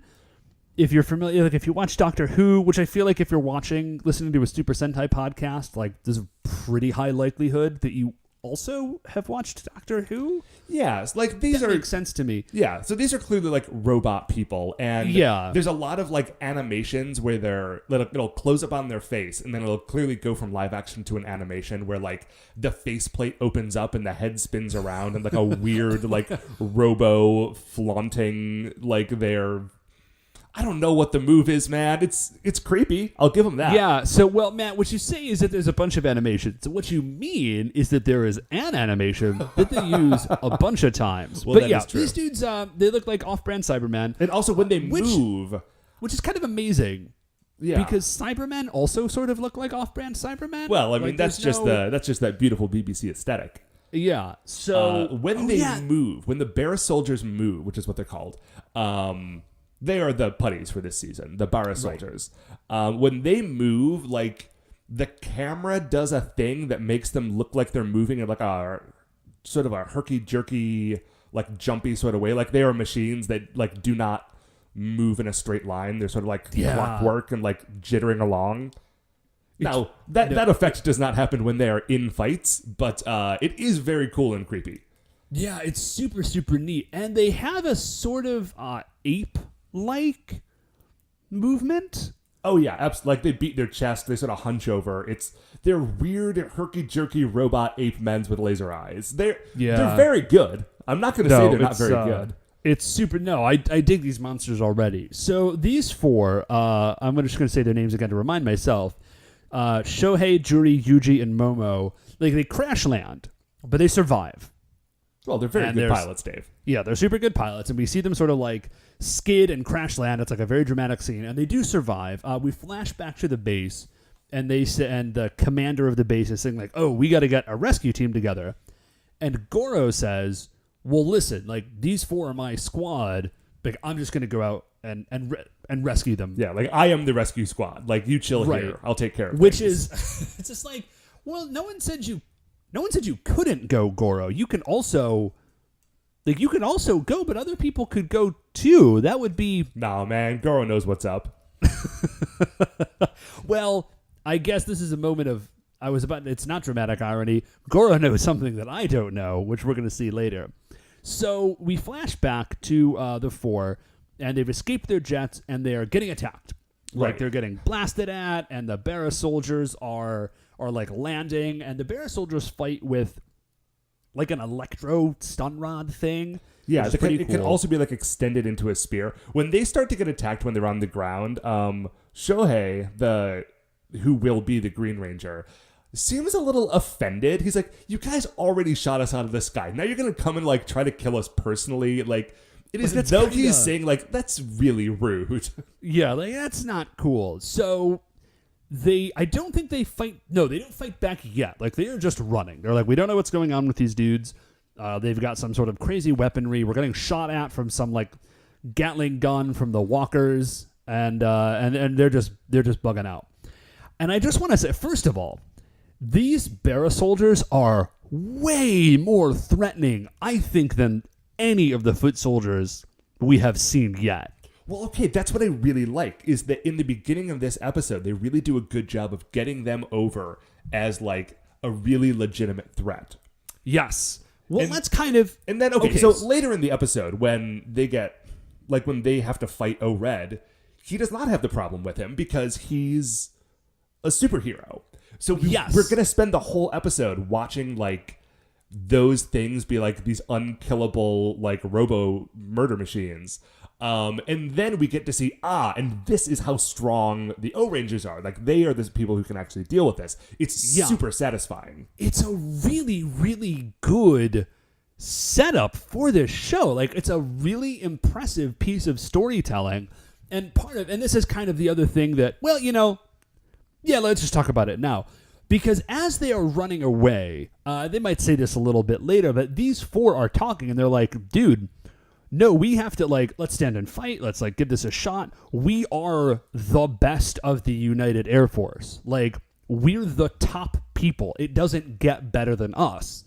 If you're familiar, like if you watch Doctor Who, which I feel like if you're listening to a Super Sentai podcast, like there's a pretty high likelihood that you also have watched Doctor Who. Yeah, like these makes sense to me. Yeah, so these are clearly like robot people, and there's a lot of like animations where it'll close up on their face, and then it'll clearly go from live action to an animation where like the faceplate opens up and the head spins around, and like a weird like robo flaunting like their. I don't know what the move is, man. It's creepy. I'll give them that. Yeah. So, well, Matt, what you say is that there's a bunch of animations. So what you mean is that there is an animation that they use a bunch of times. Well, but that yeah, is true. These dudes, they look like off-brand Cybermen. And also when they move. Which is kind of amazing. Yeah. Because Cybermen also sort of look like off-brand Cybermen. Well, I mean, that's just that beautiful BBC aesthetic. Yeah. So when they move, when the Bear Soldiers move, which is what they're called, they are the putties for this season, the Bara Soldiers. Right. When they move, like, the camera does a thing that makes them look like they're moving in, like, a sort of a herky-jerky, like, jumpy sort of way. Like, they are machines that, like, do not move in a straight line. They're sort of, like, clockwork and, like, jittering along. Now, that effect does not happen when they are in fights, but it is very cool and creepy. Yeah, it's super, super neat. And they have a sort of ape-like movement. Oh yeah, absolutely. Like they beat their chest, they sort of hunch over. They're weird, herky-jerky robot ape men with laser eyes. They're very good. I'm not going to say they're not very good. It's super. No, I dig these monsters already. So these 4, I'm just going to say their names again to remind myself. Shohei, Juri, Yuji, and Momo. Like they crash land, but they survive. Well, they're very And good pilots, Dave. Yeah, they're super good pilots, and we see them sort of like skid and crash land. It's like a very dramatic scene, and they do survive. We flash back to the base, and the commander of the base is saying like, "Oh, we got to get a rescue team together." And Goro says, "Well, listen, like these 4 are my squad. Like I'm just gonna go out and rescue them." Yeah, like I am the rescue squad. Like you chill here, I'll take care of Which things. is, it's just like, well, no one said you couldn't go, Goro. You can also go, but other people could go too. That would be... Nah, man, Goro knows what's up. Well, I guess this is a moment of... It's not dramatic irony. Goro knows something that I don't know, which we're going to see later. So we flash back to the 4, and they've escaped their jets, and they are getting attacked. Like Right. they're getting blasted at, and the Barra soldiers are like landing, and the Barra soldiers fight with like an electro stun rod thing. Yeah, which is pretty it can cool. also be like extended into a spear. When they start to get attacked when they're on the ground, Shohei, who will be the Green Ranger, seems a little offended. He's like, "You guys already shot us out of the sky. Now you're gonna come and like try to kill us personally." Like it is as though he's saying like, "That's really rude." Yeah, like that's not cool. So I don't think they fight. No, they don't fight back yet. Like they are just running. They're like, we don't know what's going on with these dudes. They've got some sort of crazy weaponry. We're getting shot at from some like Gatling gun from the walkers, and they're just bugging out. And I just want to say, first of all, these Barra soldiers are way more threatening, I think, than any of the foot soldiers we have seen yet. Well, okay, that's what I really like, is that in the beginning of this episode, they really do a good job of getting them over as, like, a really legitimate threat. Yes. Well, And- that's kind of... And then, okay, so later in the episode, when they have to fight O-Red, he does not have the problem with him because he's a superhero. So Yes. we're going to spend the whole episode watching, like, those things be, like, these unkillable, like, robo-murder machines. And then we get to see, and this is how strong the O-Rangers are. Like, they are the people who can actually deal with this. It's super satisfying. It's a really, really good setup for this show. Like, it's a really impressive piece of storytelling. And this is kind of the other thing that, well, let's just talk about it now. Because as they are running away, they might say this a little bit later, but these 4 are talking and they're like, dude, no, we have to, like, let's stand and fight. Let's, like, give this a shot. We are the best of the United Air Force. Like, we're the top people. It doesn't get better than us.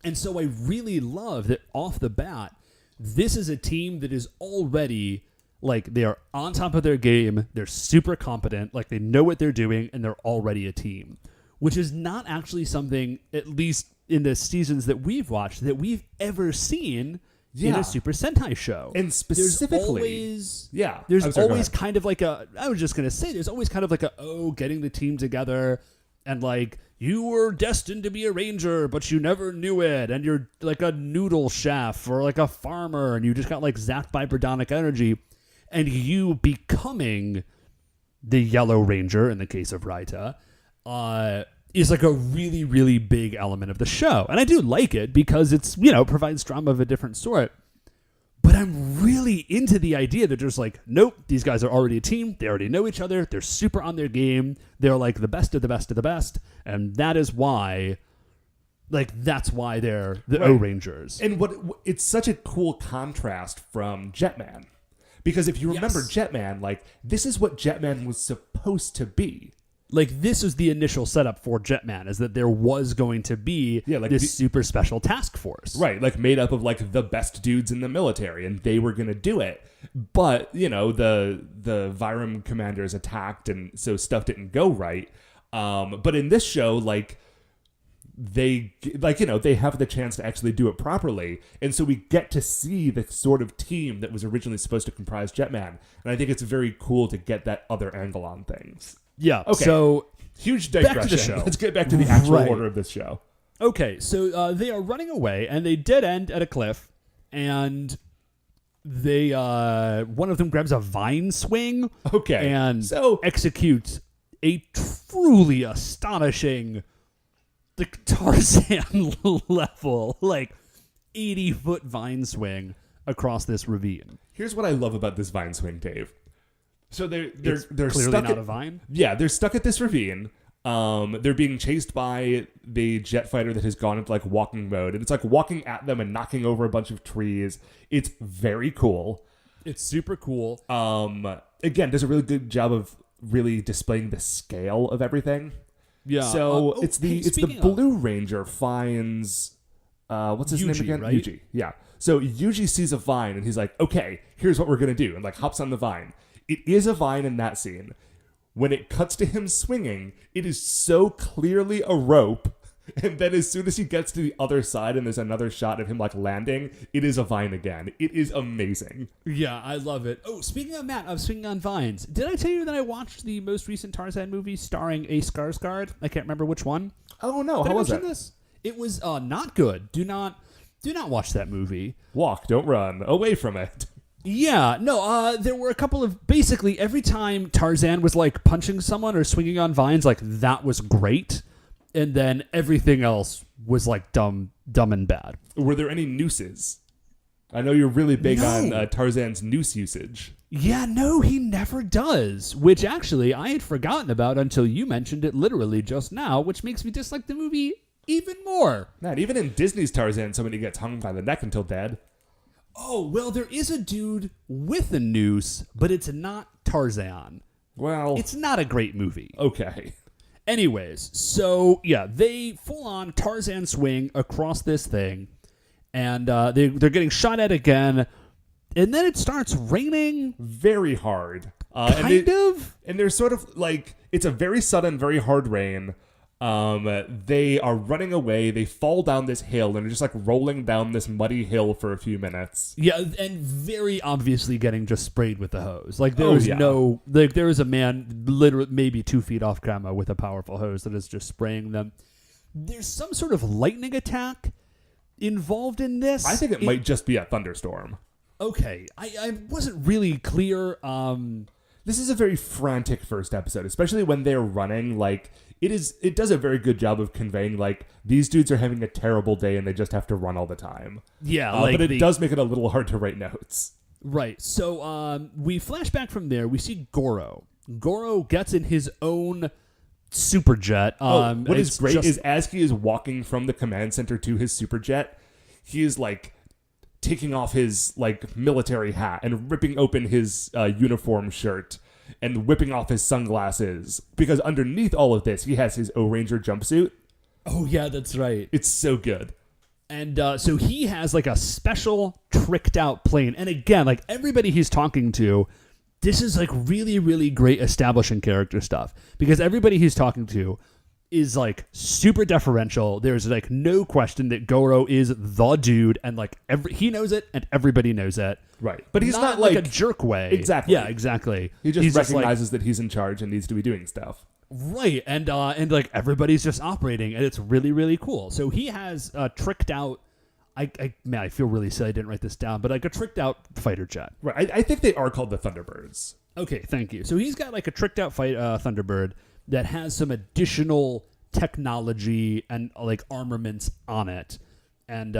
And so I really love that off the bat, this is a team that is already, like, they are on top of their game. They're super competent. Like, they know what they're doing, and they're already a team. Which is not actually something, at least in the seasons that we've watched, that we've ever seen in a Super Sentai show. And specifically... There's always kind of like I was just going to say, there's always kind of like getting the team together, and like, you were destined to be a ranger, but you never knew it, and you're like a noodle chef or like a farmer, and you just got like zapped by Bradonic energy, and you becoming the Yellow Ranger, in the case of Raita, is like a really, really big element of the show. And I do like it because it's, provides drama of a different sort. But I'm really into the idea that there's like, nope, these guys are already a team. They already know each other. They're super on their game. They're like the best of the best of the best. And that is why, that's why they're the O-Rangers. And it's such a cool contrast from Jetman. Because if you remember Jetman, like, this is what Jetman was supposed to be. Like, this is the initial setup for Jetman, is that there was going to be this super special task force. Right, like, made up of, like, the best dudes in the military, and they were going to do it. But, the Vyram commanders attacked, and so stuff didn't go right. But in this show, like, they have the chance to actually do it properly. And so we get to see the sort of team that was originally supposed to comprise Jetman. And I think it's very cool to get that other angle on things. Yeah. Okay. So huge digression. Back to the show. Let's get back to the actual order of this show. Okay. So they are running away, and they dead end at a cliff, and they one of them grabs a vine swing. Okay. And executes a truly astonishing, Tarzan level, like, 80-foot vine swing across this ravine. Here's what I love about this vine swing, Dave. So they're Clearly stuck not a vine. Yeah, they're stuck at this ravine. They're being chased by the jet fighter that has gone into like walking mode, and it's like walking at them and knocking over a bunch of trees. It's very cool. It's super cool. Again, does a really good job of really displaying the scale of everything. Yeah. So it's the Blue Ranger finds what's his name again? Right? Yuji. Yeah. So Yuji sees a vine and he's like, okay, here's what we're gonna do, and like hops on the vine. It is a vine in that scene. When it cuts to him swinging, it is so clearly a rope. And then as soon as he gets to the other side and there's another shot of him like landing, it is a vine again. It is amazing. Yeah, I love it. Oh, speaking of Matt, of swinging on vines, did I tell you that I watched the most recent Tarzan movie starring Ace Skarsgård? I can't remember which one. Oh no, how was that? This? It was not good. Do not watch that movie. Walk, don't run. Away from it. Yeah, no, there were a couple of, basically every time Tarzan was like punching someone or swinging on vines, like that was great. And then everything else was like dumb and bad. Were there any nooses? I know you're really big on Tarzan's noose usage. Yeah, no, he never does. Which actually I had forgotten about until you mentioned it literally just now, which makes me dislike the movie even more. Man, even in Disney's Tarzan, somebody gets hung by the neck until dead. Oh, well, there is a dude with a noose, but it's not Tarzan. Well, it's not a great movie. Okay. Anyways, so yeah, they full on Tarzan swing across this thing, and they're getting shot at again, and then it starts raining very hard. Kind of? And they're sort of like, it's a very sudden, very hard rain. They are running away. They fall down this hill and are just like rolling down this muddy hill for a few minutes. Yeah, and very obviously getting just sprayed with the hose. Like there is a man literally maybe 2 feet off camera with a powerful hose that is just spraying them. There's some sort of lightning attack involved in this. I think it might just be a thunderstorm. Okay, I wasn't really clear. This is a very frantic first episode, especially when they're running. Like it does a very good job of conveying like these dudes are having a terrible day and they just have to run all the time. Yeah, but it does make it a little hard to write notes. Right. So we flash back from there. We see Goro. Goro gets in his own super jet. What is great is as he is walking from the command center to his super jet, he is like taking off his like military hat and ripping open his uniform shirt and whipping off his sunglasses, because underneath all of this he has his Ohranger jumpsuit. Oh yeah, that's right. It's so good. And so he has like a special tricked out plane. And again, like everybody he's talking to, this is like really, really great establishing character stuff, because everybody he's talking to is like super deferential. There's like no question that Goro is the dude, and like he knows it and everybody knows it. Right. But he's not like a jerk way. Exactly. Yeah, exactly. He just recognizes that he's in charge and needs to be doing stuff. Right. And like everybody's just operating, and it's really, really cool. So he has tricked out, I feel really silly I didn't write this down, but like a tricked out fighter jet. Right. I think they are called the Thunderbirds. Okay, thank you. So he's got like a tricked out Thunderbird that has some additional technology and like armaments on it, and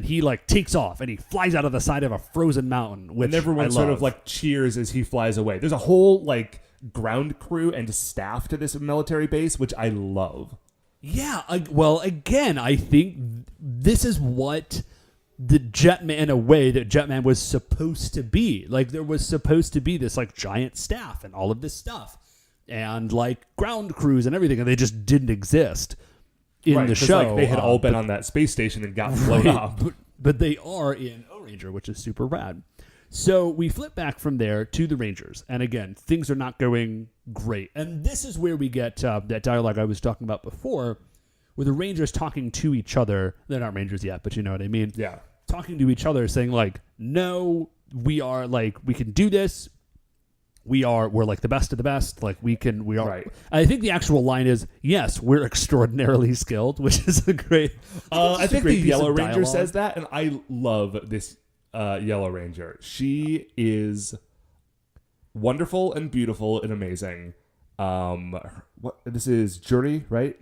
he like takes off and he flies out of the side of a frozen mountain, which and everyone sort of like cheers as he flies away. There's a whole like ground crew and staff to this military base, which I love. Yeah, well, again, I think this is what the Jetman, in a way that Jetman was supposed to be. Like there was supposed to be this like giant staff and all of this stuff, and like ground crews and everything, and they just didn't exist in the show. Like, they had all been on that space station and got blown up. But they are in Ohranger, which is super rad. So we flip back from there to the Rangers, and again, things are not going great. And this is where we get that dialogue I was talking about before, where the Rangers talking to each other. They're not Rangers yet, but you know what I mean. Yeah, talking to each other, saying like, "No, we are like we can do this. We're like the best of the best. Like we are." Right. I think the actual line is, "Yes, we're extraordinarily skilled," which is a great. I think the Yellow Ranger says that, and I love this Yellow Ranger. She is wonderful and beautiful and amazing. This is Juri, right?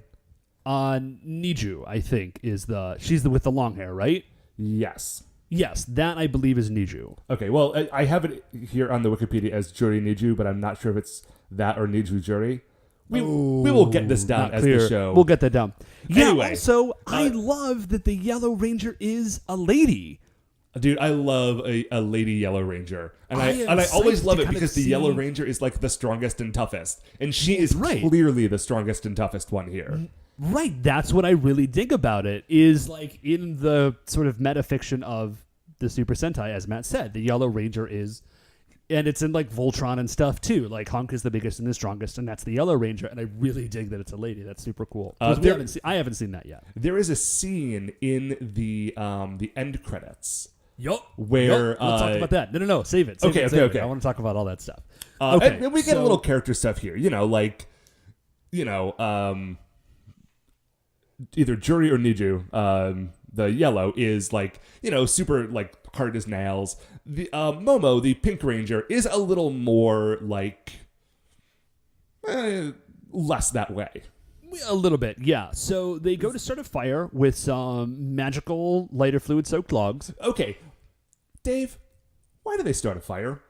Niju, I think, she's with the long hair, right? Yes. Yes, that I believe is Niju. Okay, well, I have it here on the Wikipedia as Juri Niju, but I'm not sure if it's that or Niju Juri. We will get this down as the show. We'll get that down. Yeah, Anyway, also, I love that the Yellow Ranger is a lady. Dude, I love a lady Yellow Ranger. And I am always psyched love to it kind of because the see- Yellow Ranger is like the strongest and toughest. And she is Right. clearly the strongest and toughest one here. Right, that's what I really dig about it, is like in the sort of metafiction of the Super Sentai, as Matt said, the Yellow Ranger is, and it's in like Voltron and stuff too, like Hunk is the biggest and the strongest, and that's the Yellow Ranger, and I really dig that it's a lady. That's super cool. 'Cause I haven't seen that yet. There is a scene in the end credits. Yup. Where, we'll talk about that. No, save it. Okay. I want to talk about all that stuff. And we get a little character stuff here, either Juri or Niju, the yellow is like, super like hard as nails. The Momo, the Pink Ranger, is a little more like less that way. A little bit, yeah. So they go to start a fire with some magical lighter fluid soaked logs. Okay, Dave, why do they start a fire?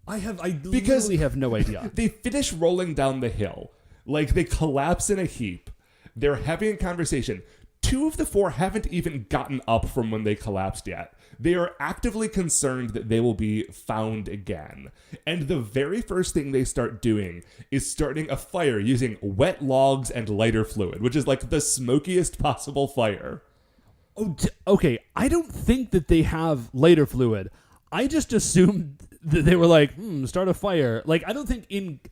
I literally have no idea. They finish rolling down the hill. Like, they collapse in a heap. They're having a conversation. 2 of the 4 haven't even gotten up from when they collapsed yet. They are actively concerned that they will be found again. And the very first thing they start doing is starting a fire using wet logs and lighter fluid, which is like the smokiest possible fire. Oh, okay. I don't think that they have lighter fluid. I just assumed that they were like, start a fire. Like, I don't think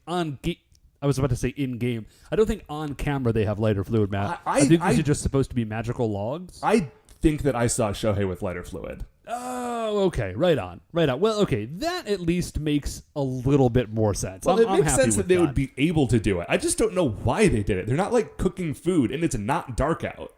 I was about to say in-game. I don't think on camera they have lighter fluid, Matt. I think these are just supposed to be magical logs. I think that I saw Shohei with lighter fluid. Oh, okay. Right on. Well, okay. That at least makes a little bit more sense. Well, it makes happy sense with that they would be able to do it. I just don't know why they did it. They're not like cooking food, and it's not dark out.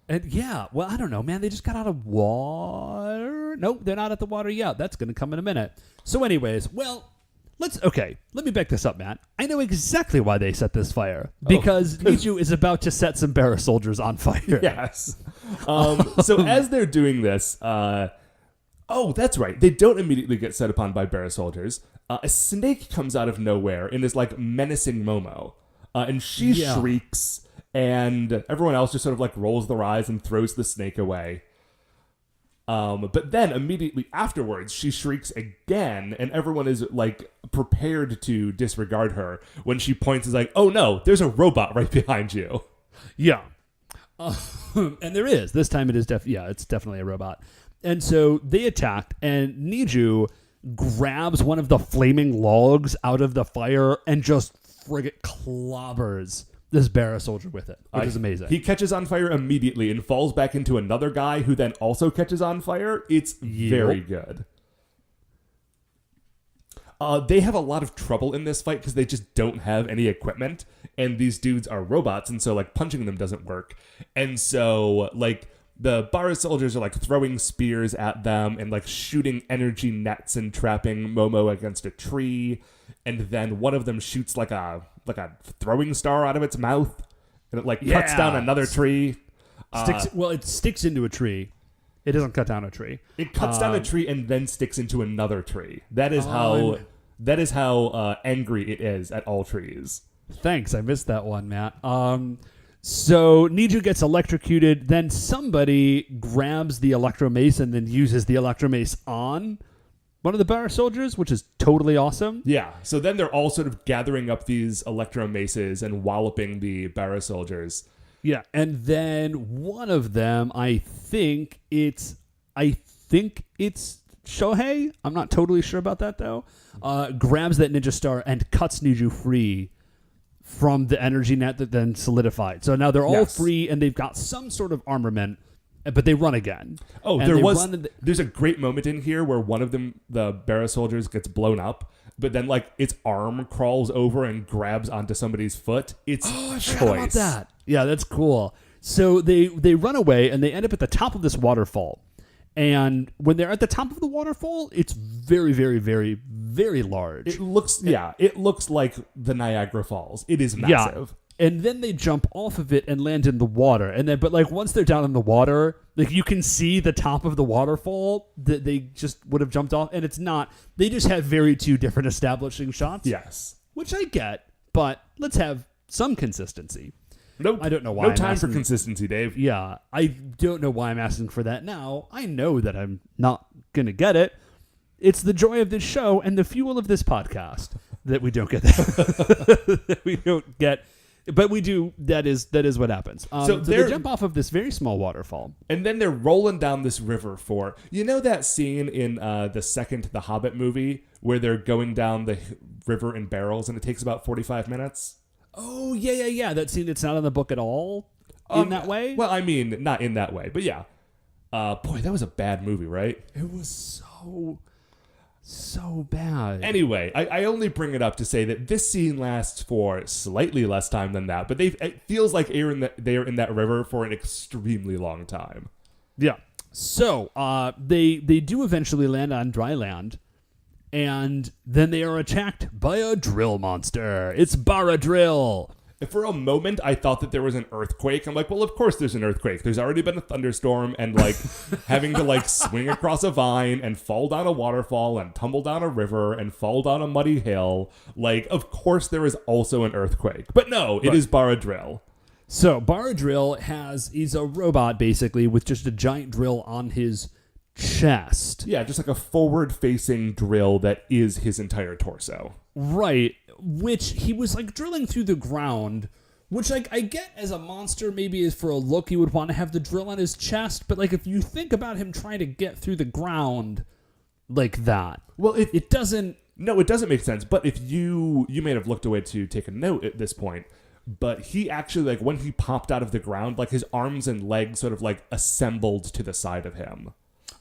And yeah, well, I don't know, man. They just got out of water. Nope, they're not at the water yet. That's going to come in a minute. So anyways, well, let me back this up, Matt. I know exactly why they set this fire. Because Niju is about to set some Barra soldiers on fire. Yes. So as they're doing this, that's right. They don't immediately get set upon by Barra soldiers. A snake comes out of nowhere and is like menacing Momo. And she shrieks, and everyone else just sort of like rolls their eyes and throws the snake away. But then immediately afterwards, she shrieks again, and everyone is like prepared to disregard her when she points is like, "Oh no, there's a robot right behind you." Yeah, and there is. This time it is it's definitely a robot. And so they attacked, and Niju grabs one of the flaming logs out of the fire and just frigate clobbers this Barra soldier with it, which is amazing. He catches on fire immediately and falls back into another guy who then also catches on fire. It's very good. They have a lot of trouble in this fight because they just don't have any equipment, and these dudes are robots, and so like punching them doesn't work. And so like the Barra soldiers are like throwing spears at them and like shooting energy nets and trapping Momo against a tree. And then one of them shoots like a throwing star out of its mouth, and it like cuts down another tree. It sticks into a tree. It doesn't cut down a tree. It cuts down a tree and then sticks into another tree. That is how angry it is at all trees. Thanks, I missed that one, Matt. So Niju gets electrocuted. Then somebody grabs the electromace and then uses the electromace on one of the Barra soldiers, which is totally awesome. Yeah, so then they're all sort of gathering up these electromaces and walloping the Barra soldiers. Yeah, and then one of them, I think it's Shohei. I'm not totally sure about that though. Grabs that ninja star and cuts Niju free from the energy net that then solidified. So now they're all free and they've got some sort of armament. But they run again. Oh, there's a great moment in here where one of them, the Barra soldiers, gets blown up, but then like its arm crawls over and grabs onto somebody's foot. It's I forgot about that. Yeah, that's cool. So they run away and they end up at the top of this waterfall. And when they're at the top of the waterfall, it's very, very, very, very large. It looks like the Niagara Falls. It is massive. Yeah. And then they jump off of it and land in the water. And then, but like once they're down in the water, Like, you can see the top of the waterfall that they just would have jumped off, and it's not. They just have very two different establishing shots. Yes. Which I get, but let's have some consistency. Nope. I don't know why No I'm time asking. for consistency, Dave. Yeah, I don't know why I'm asking for that now. I know that I'm not going to get it. It's the joy of this show and the fuel of this podcast that we don't get that. That we don't get, but we do. That is what happens. So they jump off of this very small waterfall. And then they're rolling down this river for, you know that scene in the second The Hobbit movie where they're going down the river in barrels and it takes about 45 minutes? Oh, yeah. That scene that's not in the book at all in that way? Well, I mean, not in that way, but yeah. Boy, that was a bad movie, right? It was so bad. Anyway, I only bring it up to say that this scene lasts for slightly less time than that, but it feels like they're in that river for an extremely long time. Yeah. So they do eventually land on dry land, and then they are attacked by a drill monster. It's Baradrill. For a moment, I thought that there was an earthquake. I'm like, well, of course there's an earthquake. There's already been a thunderstorm, and like having to like swing across a vine and fall down a waterfall and tumble down a river and fall down a muddy hill. Like, of course there is also an earthquake. But no, it is Baradrill. So Baradrill he's a robot basically with just a giant drill on his chest. Yeah, just like a forward-facing drill that is his entire torso. Right, which he was like drilling through the ground, which like I get as a monster maybe is for a look he would want to have the drill on his chest, but like if you think about him trying to get through the ground like that, well, it doesn't. No, it doesn't make sense. But if you may have looked away to take a note at this point, but he actually like when he popped out of the ground, like his arms and legs sort of like assembled to the side of him.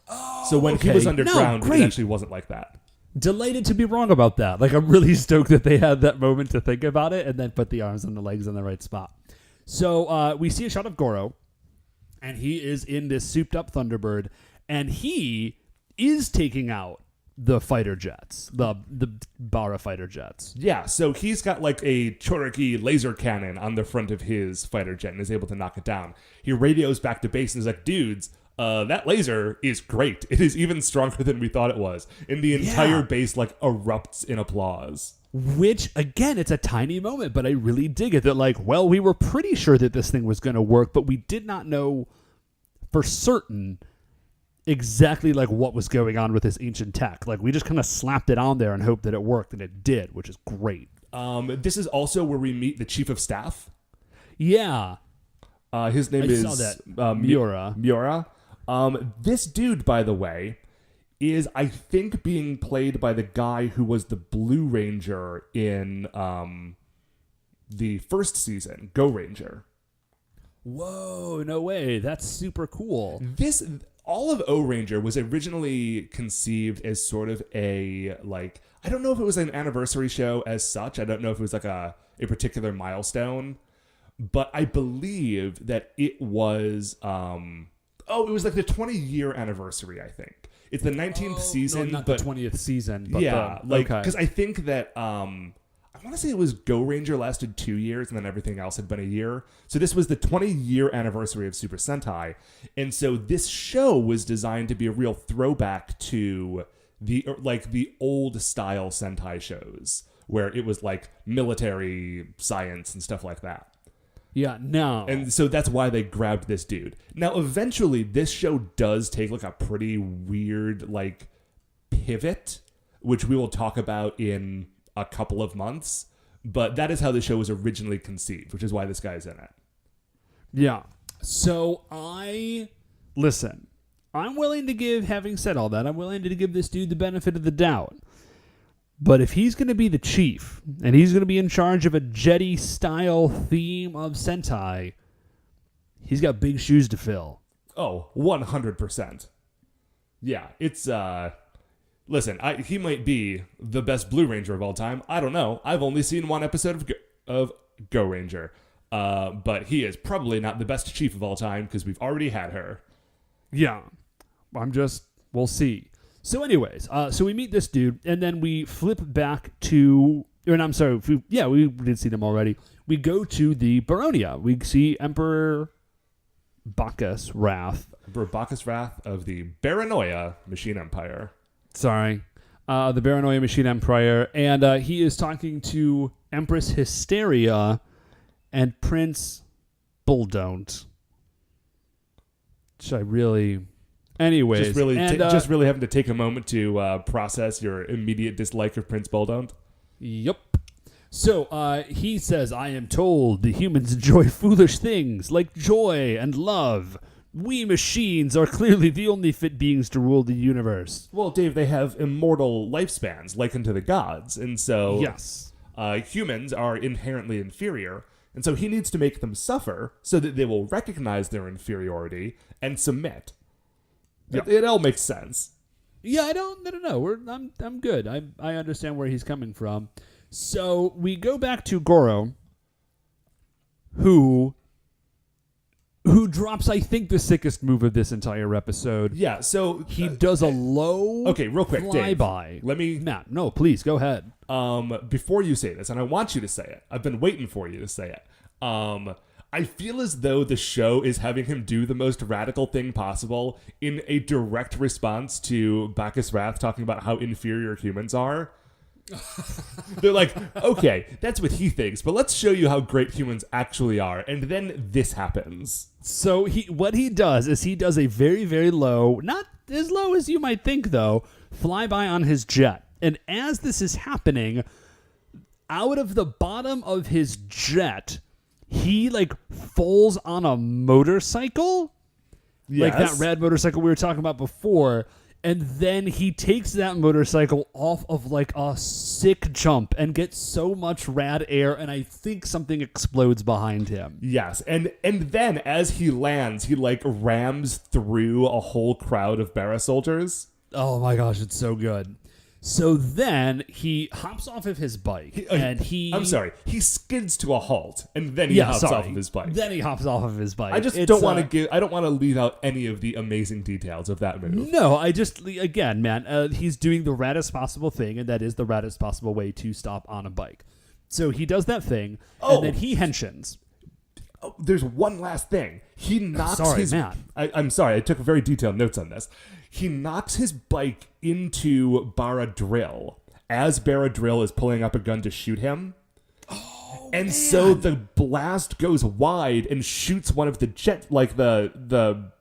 Oh, so when he was underground, it actually wasn't like that. Delighted to be wrong about that. Like, I'm really stoked that they had that moment to think about it and then put the arms and the legs in the right spot. So we see a shot of Goro, and he is in this souped-up Thunderbird, and he is taking out the fighter jets, the Bara fighter jets. Yeah, so he's got like a Chouriki laser cannon on the front of his fighter jet and is able to knock it down. He radios back to base and is like, dudes, that laser is great. It is even stronger than we thought it was. And the entire base like erupts in applause. Which, again, it's a tiny moment, but I really dig it. That like, well, we were pretty sure that this thing was going to work, but we did not know for certain exactly like what was going on with this ancient tech. Like, we just kind of slapped it on there and hoped that it worked, and it did, which is great. This is also where we meet the chief of staff. Yeah. His name is Miura. This dude, by the way, is, I think, being played by the guy who was the Blue Ranger in the first season, Go Ranger. Whoa, no way. That's super cool. All of Ohranger was originally conceived as sort of a, like, I don't know if it was an anniversary show as such. I don't know if it was like a particular milestone, but I believe that it was, it was like the 20-year anniversary, I think. It's the 19th season. No, not the 20th season. But yeah, because I think that, I want to say it was Go Ranger lasted 2 years and then everything else had been a year. So this was the 20-year anniversary of Super Sentai. And so this show was designed to be a real throwback to the old style Sentai shows where it was like military science and stuff like that. Yeah, no. And so that's why they grabbed this dude. Now, eventually, this show does take like a pretty weird like pivot, which we will talk about in a couple of months. But that is how the show was originally conceived, which is why this guy's in it. Yeah. So listen, I'm willing to give, having said all that, I'm willing to give this dude the benefit of the doubt. But if he's going to be the chief, and he's going to be in charge of a Jedi-style theme of Sentai, he's got big shoes to fill. Oh, 100%. Yeah, it's, listen, he might be the best Blue Ranger of all time. I don't know. I've only seen one episode of Go Ranger. But he is probably not the best chief of all time, because we've already had her. Yeah. We'll see. So anyways, so we meet this dude, and then we flip back to, we did see them already. We go to the Baronia. We see Emperor Bacchus Wrath. Bacchus Wrath of the Baranoia Machine Empire. Sorry. The Baranoia Machine Empire. And he is talking to Empress Hysteria and Prince Bulldont. Which I really... Anyways. Just really having to take a moment to process your immediate dislike of Prince Bulldont. Yep. So he says, I am told the humans enjoy foolish things like joy and love. We machines are clearly the only fit beings to rule the universe. Well, Dave, they have immortal lifespans like unto the gods, and so Yes. Humans are inherently inferior, and so he needs to make them suffer so that they will recognize their inferiority and submit. Yeah. It all makes sense. Yeah, I don't know. I'm good. I understand where he's coming from. So we go back to Goro, who drops, I think, the sickest move of this entire episode. Yeah, so He does a low okay, real quick, Dave. flyby. Let me Matt, no, please go ahead. before you say this, and I want you to say it. I've been waiting for you to say it. I feel as though the show is having him do the most radical thing possible in a direct response to Bacchus Wrath talking about how inferior humans are. They're like, okay, that's what he thinks, but let's show you how great humans actually are. And then this happens. So what he does is he does a very, very low, not as low as you might think, though, flyby on his jet. And as this is happening, out of the bottom of his jet, he, falls on a motorcycle. Yes. Like that red motorcycle we were talking about before. And then he takes that motorcycle off of, a sick jump and gets so much rad air, and I think something explodes behind him. Yes, and then as he lands, he rams through a whole crowd of Bara soldiers. Oh my gosh, it's so good. So then he hops off of his bike, I'm sorry, he skids to a halt, and then he hops off of his bike. Then he hops off of his bike. I just don't want to I don't want to leave out any of the amazing details of that move. No, again, man, he's doing the raddest possible thing, and that is the raddest possible way to stop on a bike. So he does that thing, and then he henshins. Oh, there's one last thing. He knocks Matt. I'm sorry, I took very detailed notes on this. He knocks his bike into Bara Drill as Bara Drill is pulling up a gun to shoot him. Oh, and man. So the blast goes wide and shoots one of the the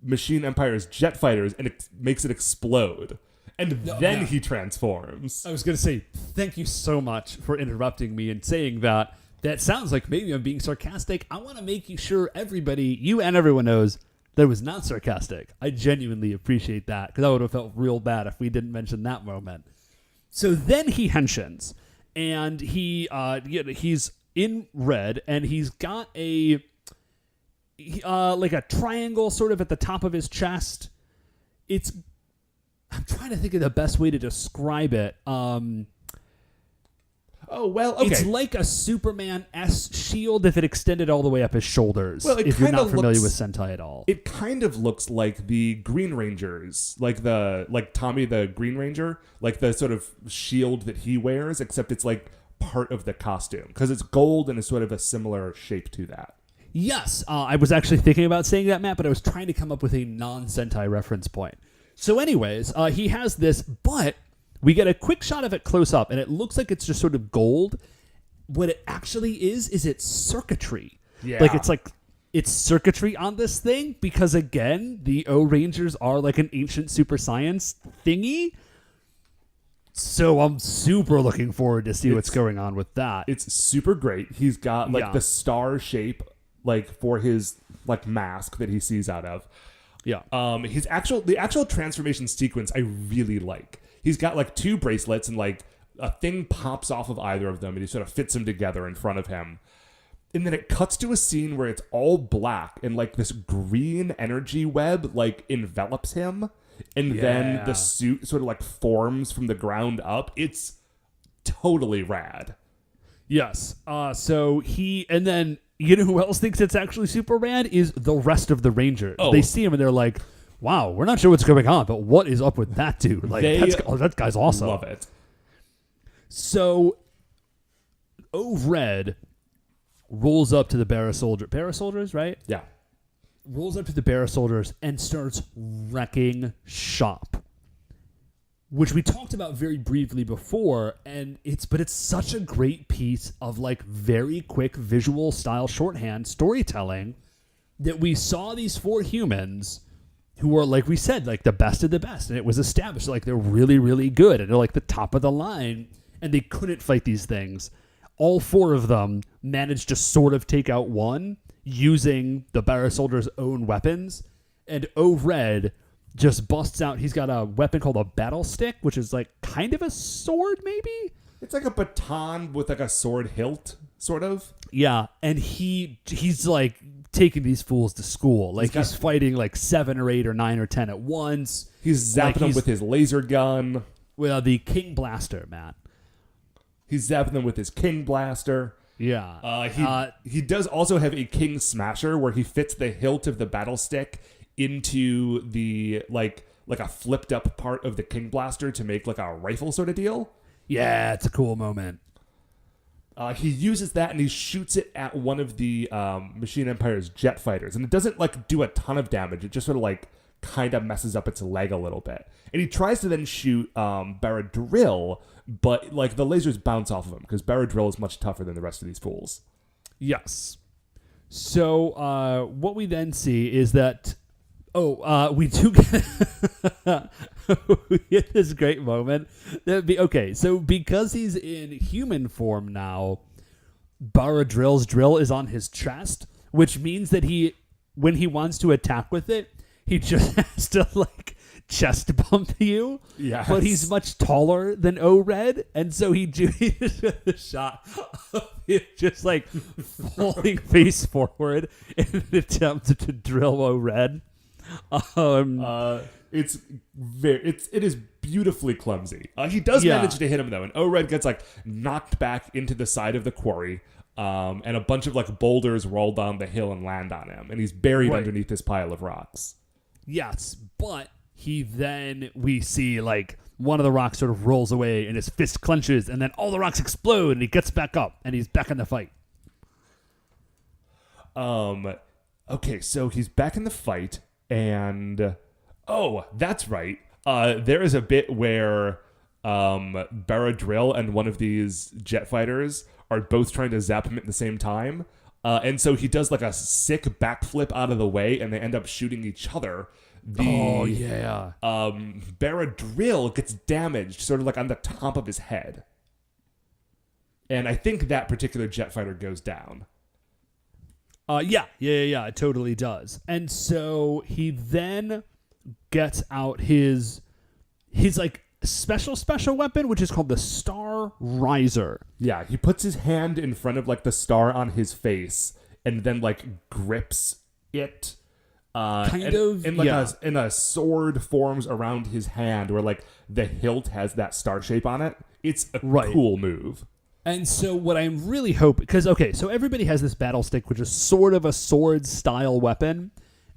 Machine Empire's jet fighters, and it makes it explode. And then he transforms. I was going to say, thank you so much for interrupting me and saying that. That sounds like maybe I'm being sarcastic. I want to make sure everybody, you and everyone knows, that it was not sarcastic. I genuinely appreciate that, because I would have felt real bad if we didn't mention that moment. So then he henshins, and he's in red, and he's got a triangle sort of at the top of his chest. I'm trying to think of the best way to describe it. Oh, well, okay. It's like a Superman S shield if it extended all the way up his shoulders. Well, if you're not familiar with Sentai at all. It kind of looks like the Green Rangers, like Tommy the Green Ranger, like the sort of shield that he wears, except it's part of the costume, because it's gold and is sort of a similar shape to that. Yes, I was actually thinking about saying that, Matt, but I was trying to come up with a non-Sentai reference point. So anyways, he has this, but we get a quick shot of it close up, and it looks like it's just sort of gold. What it actually is it's circuitry. Yeah. It's circuitry on this thing, because, again, the Ohrangers are like an ancient super science thingy. So I'm super looking forward to see what's going on with that. It's super great. He's got, the star shape, for his, mask that he sees out of. Yeah. The actual transformation sequence I really like. He's got two bracelets, and a thing pops off of either of them, and he sort of fits them together in front of him. And then it cuts to a scene where it's all black, and this green energy web envelops him, and then the suit sort of forms from the ground up. It's totally rad. Yes. So and then you know who else thinks it's actually super rad is the rest of the Rangers. Oh. They see him and they're like, wow, we're not sure what's going on, but what is up with that dude? That guy's awesome. Love it. So, Red rolls up to the Bara soldiers, right? Yeah. rolls up to the Barra soldiers and starts wrecking shop, which we talked about very briefly before, and it's such a great piece of like very quick visual style shorthand storytelling that we saw these 4 humans who were, like we said, like the best of the best, and it was established like they're really, really good and they're like the top of the line, and they couldn't fight these things. All 4 of them managed to sort of take out one using the Barra soldiers' own weapons, and O-Red just busts out. He's got a weapon called a battle stick, which is like kind of a sword, maybe? It's like a baton with like a sword hilt, sort of. Yeah, and he's like taking these fools to school. Like he's fighting like 7 or 8 or 9 or 10 at once. He's zapping them with his laser gun. Well, the King Blaster, Matt. He's zapping them with his King Blaster. Yeah. He does also have a King Smasher where he fits the hilt of the battle stick into the like a flipped up part of the King Blaster to make like a rifle sort of deal. Yeah, it's a cool moment. He uses that and he shoots it at one of the Machine Empire's jet fighters, and it doesn't like do a ton of damage. It just sort of like kind of messes up its leg a little bit. And he tries to then shoot Barra Drill, but like the lasers bounce off of him because Barra Drill is much tougher than the rest of these fools. Yes. So what we then see is that we do we get this great moment. So because he's in human form now, Barra Drill's drill is on his chest, which means that when he wants to attack with it, he just has to like chest bump you. Yeah. But he's much taller than O-Red, and so he does a shot of him just like falling face forward in an attempt to drill O-Red. It is beautifully clumsy. He does manage to hit him though, and O-Red gets like knocked back into the side of the quarry, and a bunch of like boulders roll down the hill and land on him, and he's buried underneath this pile of rocks. Yes, but we see like one of the rocks sort of rolls away and his fist clenches, and then all the rocks explode and he gets back up and he's back in the fight. Okay, so he's back in the fight. And, that's right. There is a bit where Barra Drill and one of these jet fighters are both trying to zap him at the same time. And so he does like a sick backflip out of the way, and they end up shooting each other. Barra Drill gets damaged sort of like on the top of his head. And I think that particular jet fighter goes down. Yeah, it totally does. And so he then gets out his like special weapon, which is called the Star Riser. Yeah, he puts his hand in front of like the star on his face and then like grips it. And a sword forms around his hand where like the hilt has that star shape on it. It's a cool move. And so what I'm really hoping, so everybody has this battle stick, which is sort of a sword-style weapon,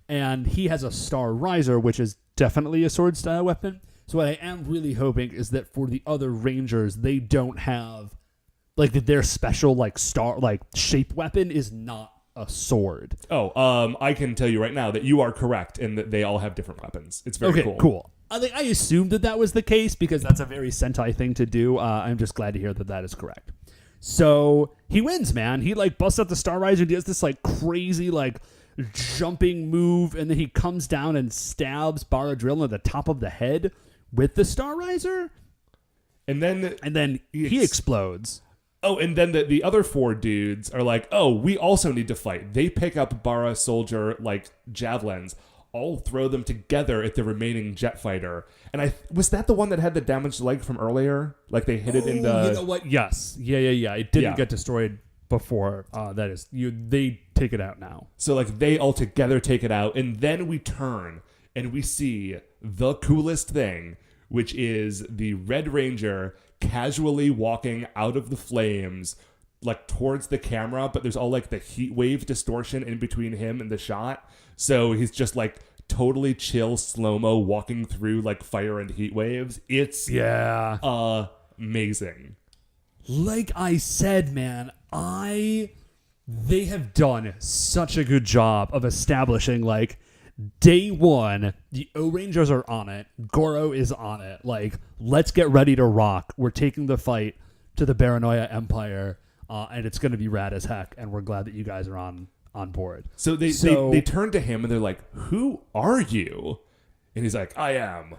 and he has a Star Riser, which is definitely a sword-style weapon. So what I am really hoping is that for the other Rangers, they don't have, like, their special, like, star, like, shape weapon is not a sword. I can tell you right now that you are correct in that they all have different weapons. It's very cool. I assumed that was the case because that's a very Sentai thing to do. I'm just glad to hear that is correct. So he wins, man. He like busts out the Star Riser and does this like crazy like jumping move, and then he comes down and stabs Barra Drill at the top of the head with the Star Riser. And then he explodes. Oh, and then the other 4 dudes are like, we also need to fight. They pick up Barra soldier like javelins. All throw them together at the remaining jet fighter. And was that the one that had the damaged leg from earlier? Like they hit it in the... You know what? Yes. Yeah. It didn't get destroyed before. They take it out now. So like they all together take it out. And then we turn and we see the coolest thing, which is the Red Ranger casually walking out of the flames like towards the camera, but there's all like the heat wave distortion in between him and the shot. So he's just like totally chill slow-mo walking through like fire and heat waves. It's amazing. Like I said, man, They have done such a good job of establishing, like, day one, the Ohrangers are on it. Goro is on it. Like, let's get ready to rock. We're taking the fight to the Baranoia Empire, and it's going to be rad as heck, and we're glad that you guys are on board. So they turn to him, and they're like, who are you? And he's like, I am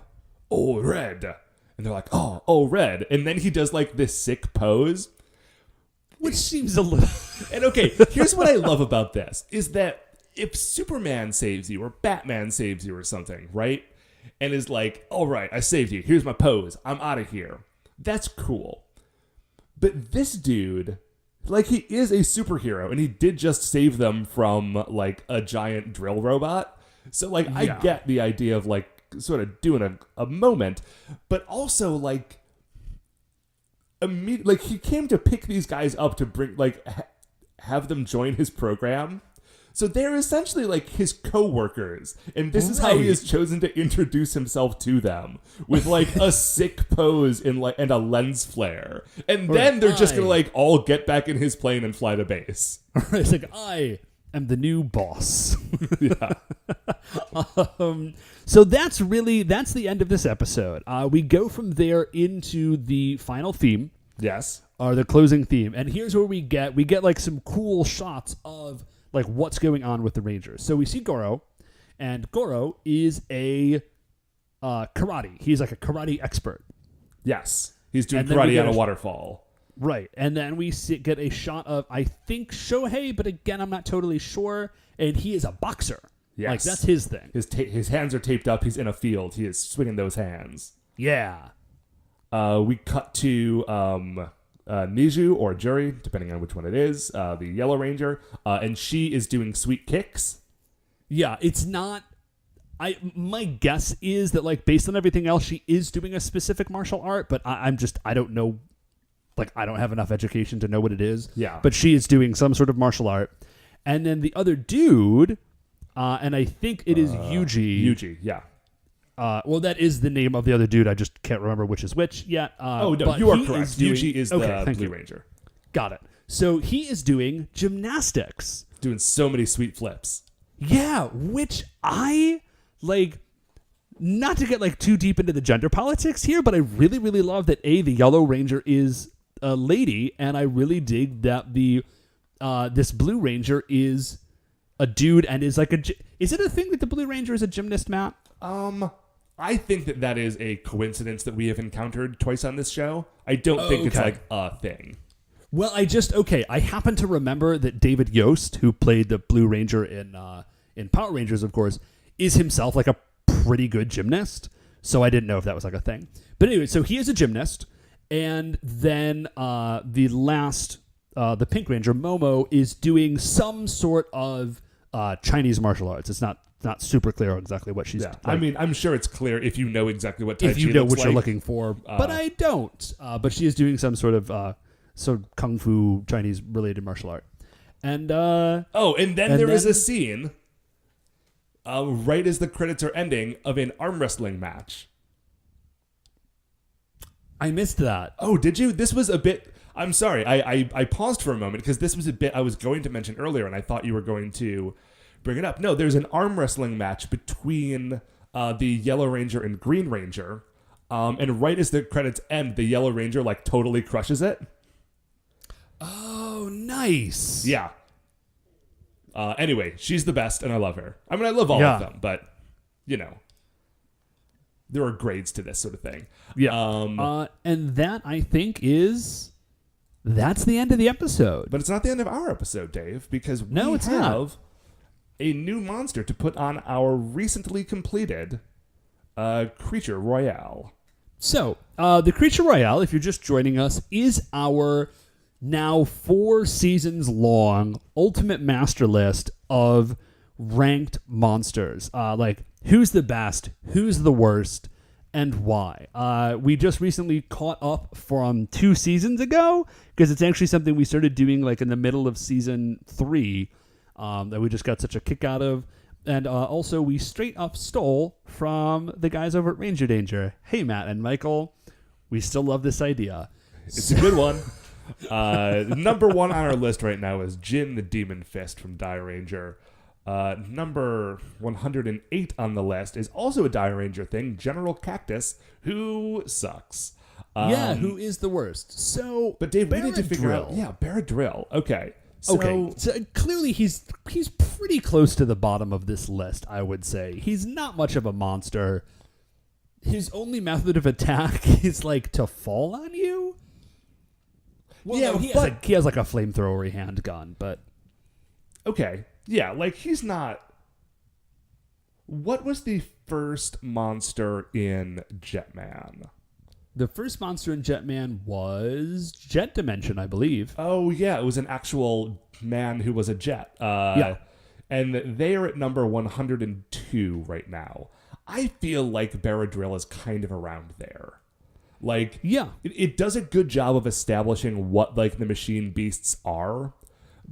Red. And they're like, oh, Red. And then he does, like, this sick pose. Which seems a little... And okay, here's what I love about this, is that if Superman saves you or Batman saves you or something, right? And is like, all right, I saved you. Here's my pose. I'm out of here. That's cool. But this dude, like, he is a superhero, and he did just save them from, like, a giant drill robot. So, like, I get the idea of, like, sort of doing a moment, but also, like, like, he came to pick these guys up to bring, like, have them join his program. So they're essentially, like, his co-workers, and this is how he has chosen to introduce himself to them, with, like, a sick pose and a lens flare, and then they're just gonna, like, all get back in his plane and fly to base. It's like, I am the new boss. Yeah. So that's the end of this episode. We go from there into the final theme. Yes. Or the closing theme, and here's where we get like some cool shots of, like, what's going on with the Rangers. So we see Goro, and Goro is a karate. He's like a karate expert. Yes. He's doing karate on a waterfall. Right. And then we get a shot of, I think, Shohei, but again, I'm not totally sure. And he is a boxer. Yes. Like, that's his thing. His hands are taped up. He's in a field. He is swinging those hands. Yeah. We cut to Niju or Juri, depending on which one it is, the Yellow Ranger, and she is doing sweet kicks. Yeah, it's not... My guess is that, like, based on everything else, she is doing a specific martial art, but I don't know. Like, I don't have enough education to know what it is. Yeah. But she is doing some sort of martial art. And then the other dude, and I think it is Yuji. Yuji, yeah. Well, that is the name of the other dude. I just can't remember which is which yet. No, you are correct. Yuji is the Blue Ranger. Got it. So he is doing gymnastics. Doing so many sweet flips. Yeah, which I, like, not to get, like, too deep into the gender politics here, but I really, really love that, the Yellow Ranger is a lady, and I really dig that this Blue Ranger is a dude and is like is it a thing that the Blue Ranger is a gymnast, Matt? I think that is a coincidence that we have encountered twice on this show. I don't think it's like a thing. Well, I happen to remember that David Yost, who played the Blue Ranger in Power Rangers, of course, is himself, like, a pretty good gymnast. So I didn't know if that was, like, a thing. But anyway, so he is a gymnast, and then the Pink Ranger, Momo, is doing some sort of Chinese martial arts. It's not super clear on exactly what she's. Yeah, like, I mean, I'm sure it's clear if you know exactly what Tai Chi if you know looks what like. you're looking for, but I don't. But she is doing some sort of kung fu Chinese related martial art, and and then there is a scene, right as the credits are ending, of an arm wrestling match. I missed that. Oh, did you? This was a bit. I'm sorry. I paused for a moment because this was a bit I was going to mention earlier, and I thought you were going to bring it up. No, there's an arm wrestling match between the Yellow Ranger and Green Ranger, and right as the credits end, the Yellow Ranger, like, totally crushes it. Oh, nice. Yeah. Anyway, she's the best, and I love her. I mean, I love all of them, but, you know, there are grades to this sort of thing. Yeah. And that, I think, that's the end of the episode. But it's not the end of our episode, Dave, because we have a new monster to put on our recently completed Creature Royale. So, the Creature Royale, if you're just joining us, is our now 4 seasons long ultimate master list of ranked monsters. Like, who's the best, who's the worst, and why. We just recently caught up from 2 seasons ago, because it's actually something we started doing, like, in the middle of season 3, that we just got such a kick out of. And also, we straight up stole from the guys over at Ranger Danger. Hey, Matt and Michael, we still love this idea. It's a good one. Number 1 on our list right now is Jin the Demon Fist from Ranger. Number 108 on the list is also a Ranger thing, General Cactus, who sucks. Who is the worst? So, but Dave, we need to figure out. Yeah, Baradrill. Okay. So clearly he's pretty close to the bottom of this list, I would say. He's not much of a monster. His only method of attack is like to fall on you. Well, yeah, no, he has like a flamethrower handgun, but okay. Yeah, like he's not. What was the first monster in Jetman? The first monster in Jetman was Jet Dimension, I believe. Oh, yeah. It was an actual man who was a jet. Yeah. And they are at number 102 right now. I feel like Baradrill is kind of around there. Like, yeah. It does a good job of establishing what, like, the machine beasts are,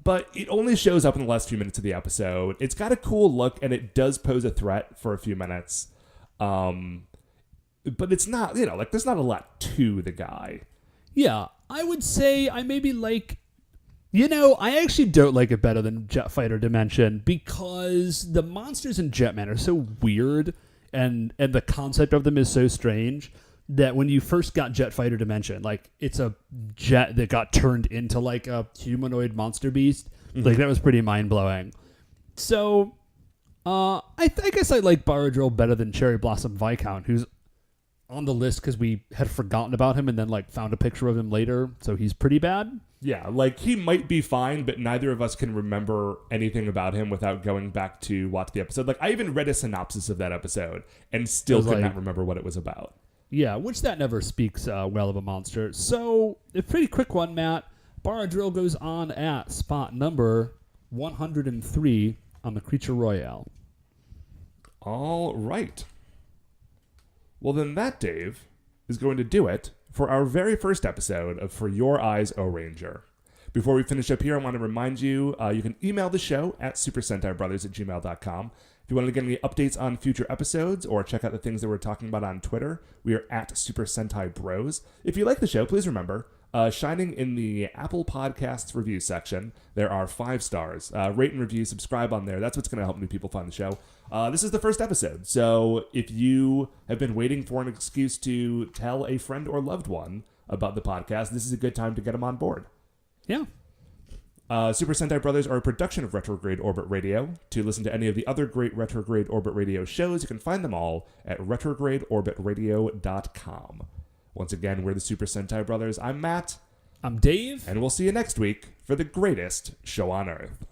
but it only shows up in the last few minutes of the episode. It's got a cool look, and it does pose a threat for a few minutes. But it's not, like, there's not a lot to the guy. Yeah, I would say I maybe like... I actually don't like it better than Jet Fighter Dimension because the monsters in Jetman are so weird and the concept of them is so strange that when you first got Jet Fighter Dimension, like, it's a jet that got turned into, like, a humanoid monster beast. Mm-hmm. Like, that was pretty mind-blowing. So, I guess I like Baradrill better than Cherry Blossom Viscount, who's on the list because we had forgotten about him and then, like, found a picture of him later, so he's pretty bad. Yeah, like, he might be fine, but neither of us can remember anything about him without going back to watch the episode. Like, I even read a synopsis of that episode and still could not remember what it was about. Yeah, which that never speaks well of a monster. So, a pretty quick one, Matt. Baradrill goes on at spot number 103 on the Creature Royale. All right. Well, then that, Dave, is going to do it for our very first episode of For Your Eyes, Ohranger. Before we finish up here, I want to remind you, you can email the show at supersentaibrothers@gmail.com. If you want to get any updates on future episodes or check out the things that we're talking about on Twitter, we are at Super Sentai Bros. If you like the show, please remember, shining in the Apple Podcasts review section, there are 5 stars. Rate and review, subscribe on there. That's what's going to help new people find the show. This is the first episode, so if you have been waiting for an excuse to tell a friend or loved one about the podcast, this is a good time to get them on board. Yeah. Super Sentai Brothers are a production of Retrograde Orbit Radio. To listen to any of the other great Retrograde Orbit Radio shows, you can find them all at retrogradeorbitradio.com. Once again, we're the Super Sentai Brothers. I'm Matt. I'm Dave. And we'll see you next week for the greatest show on Earth.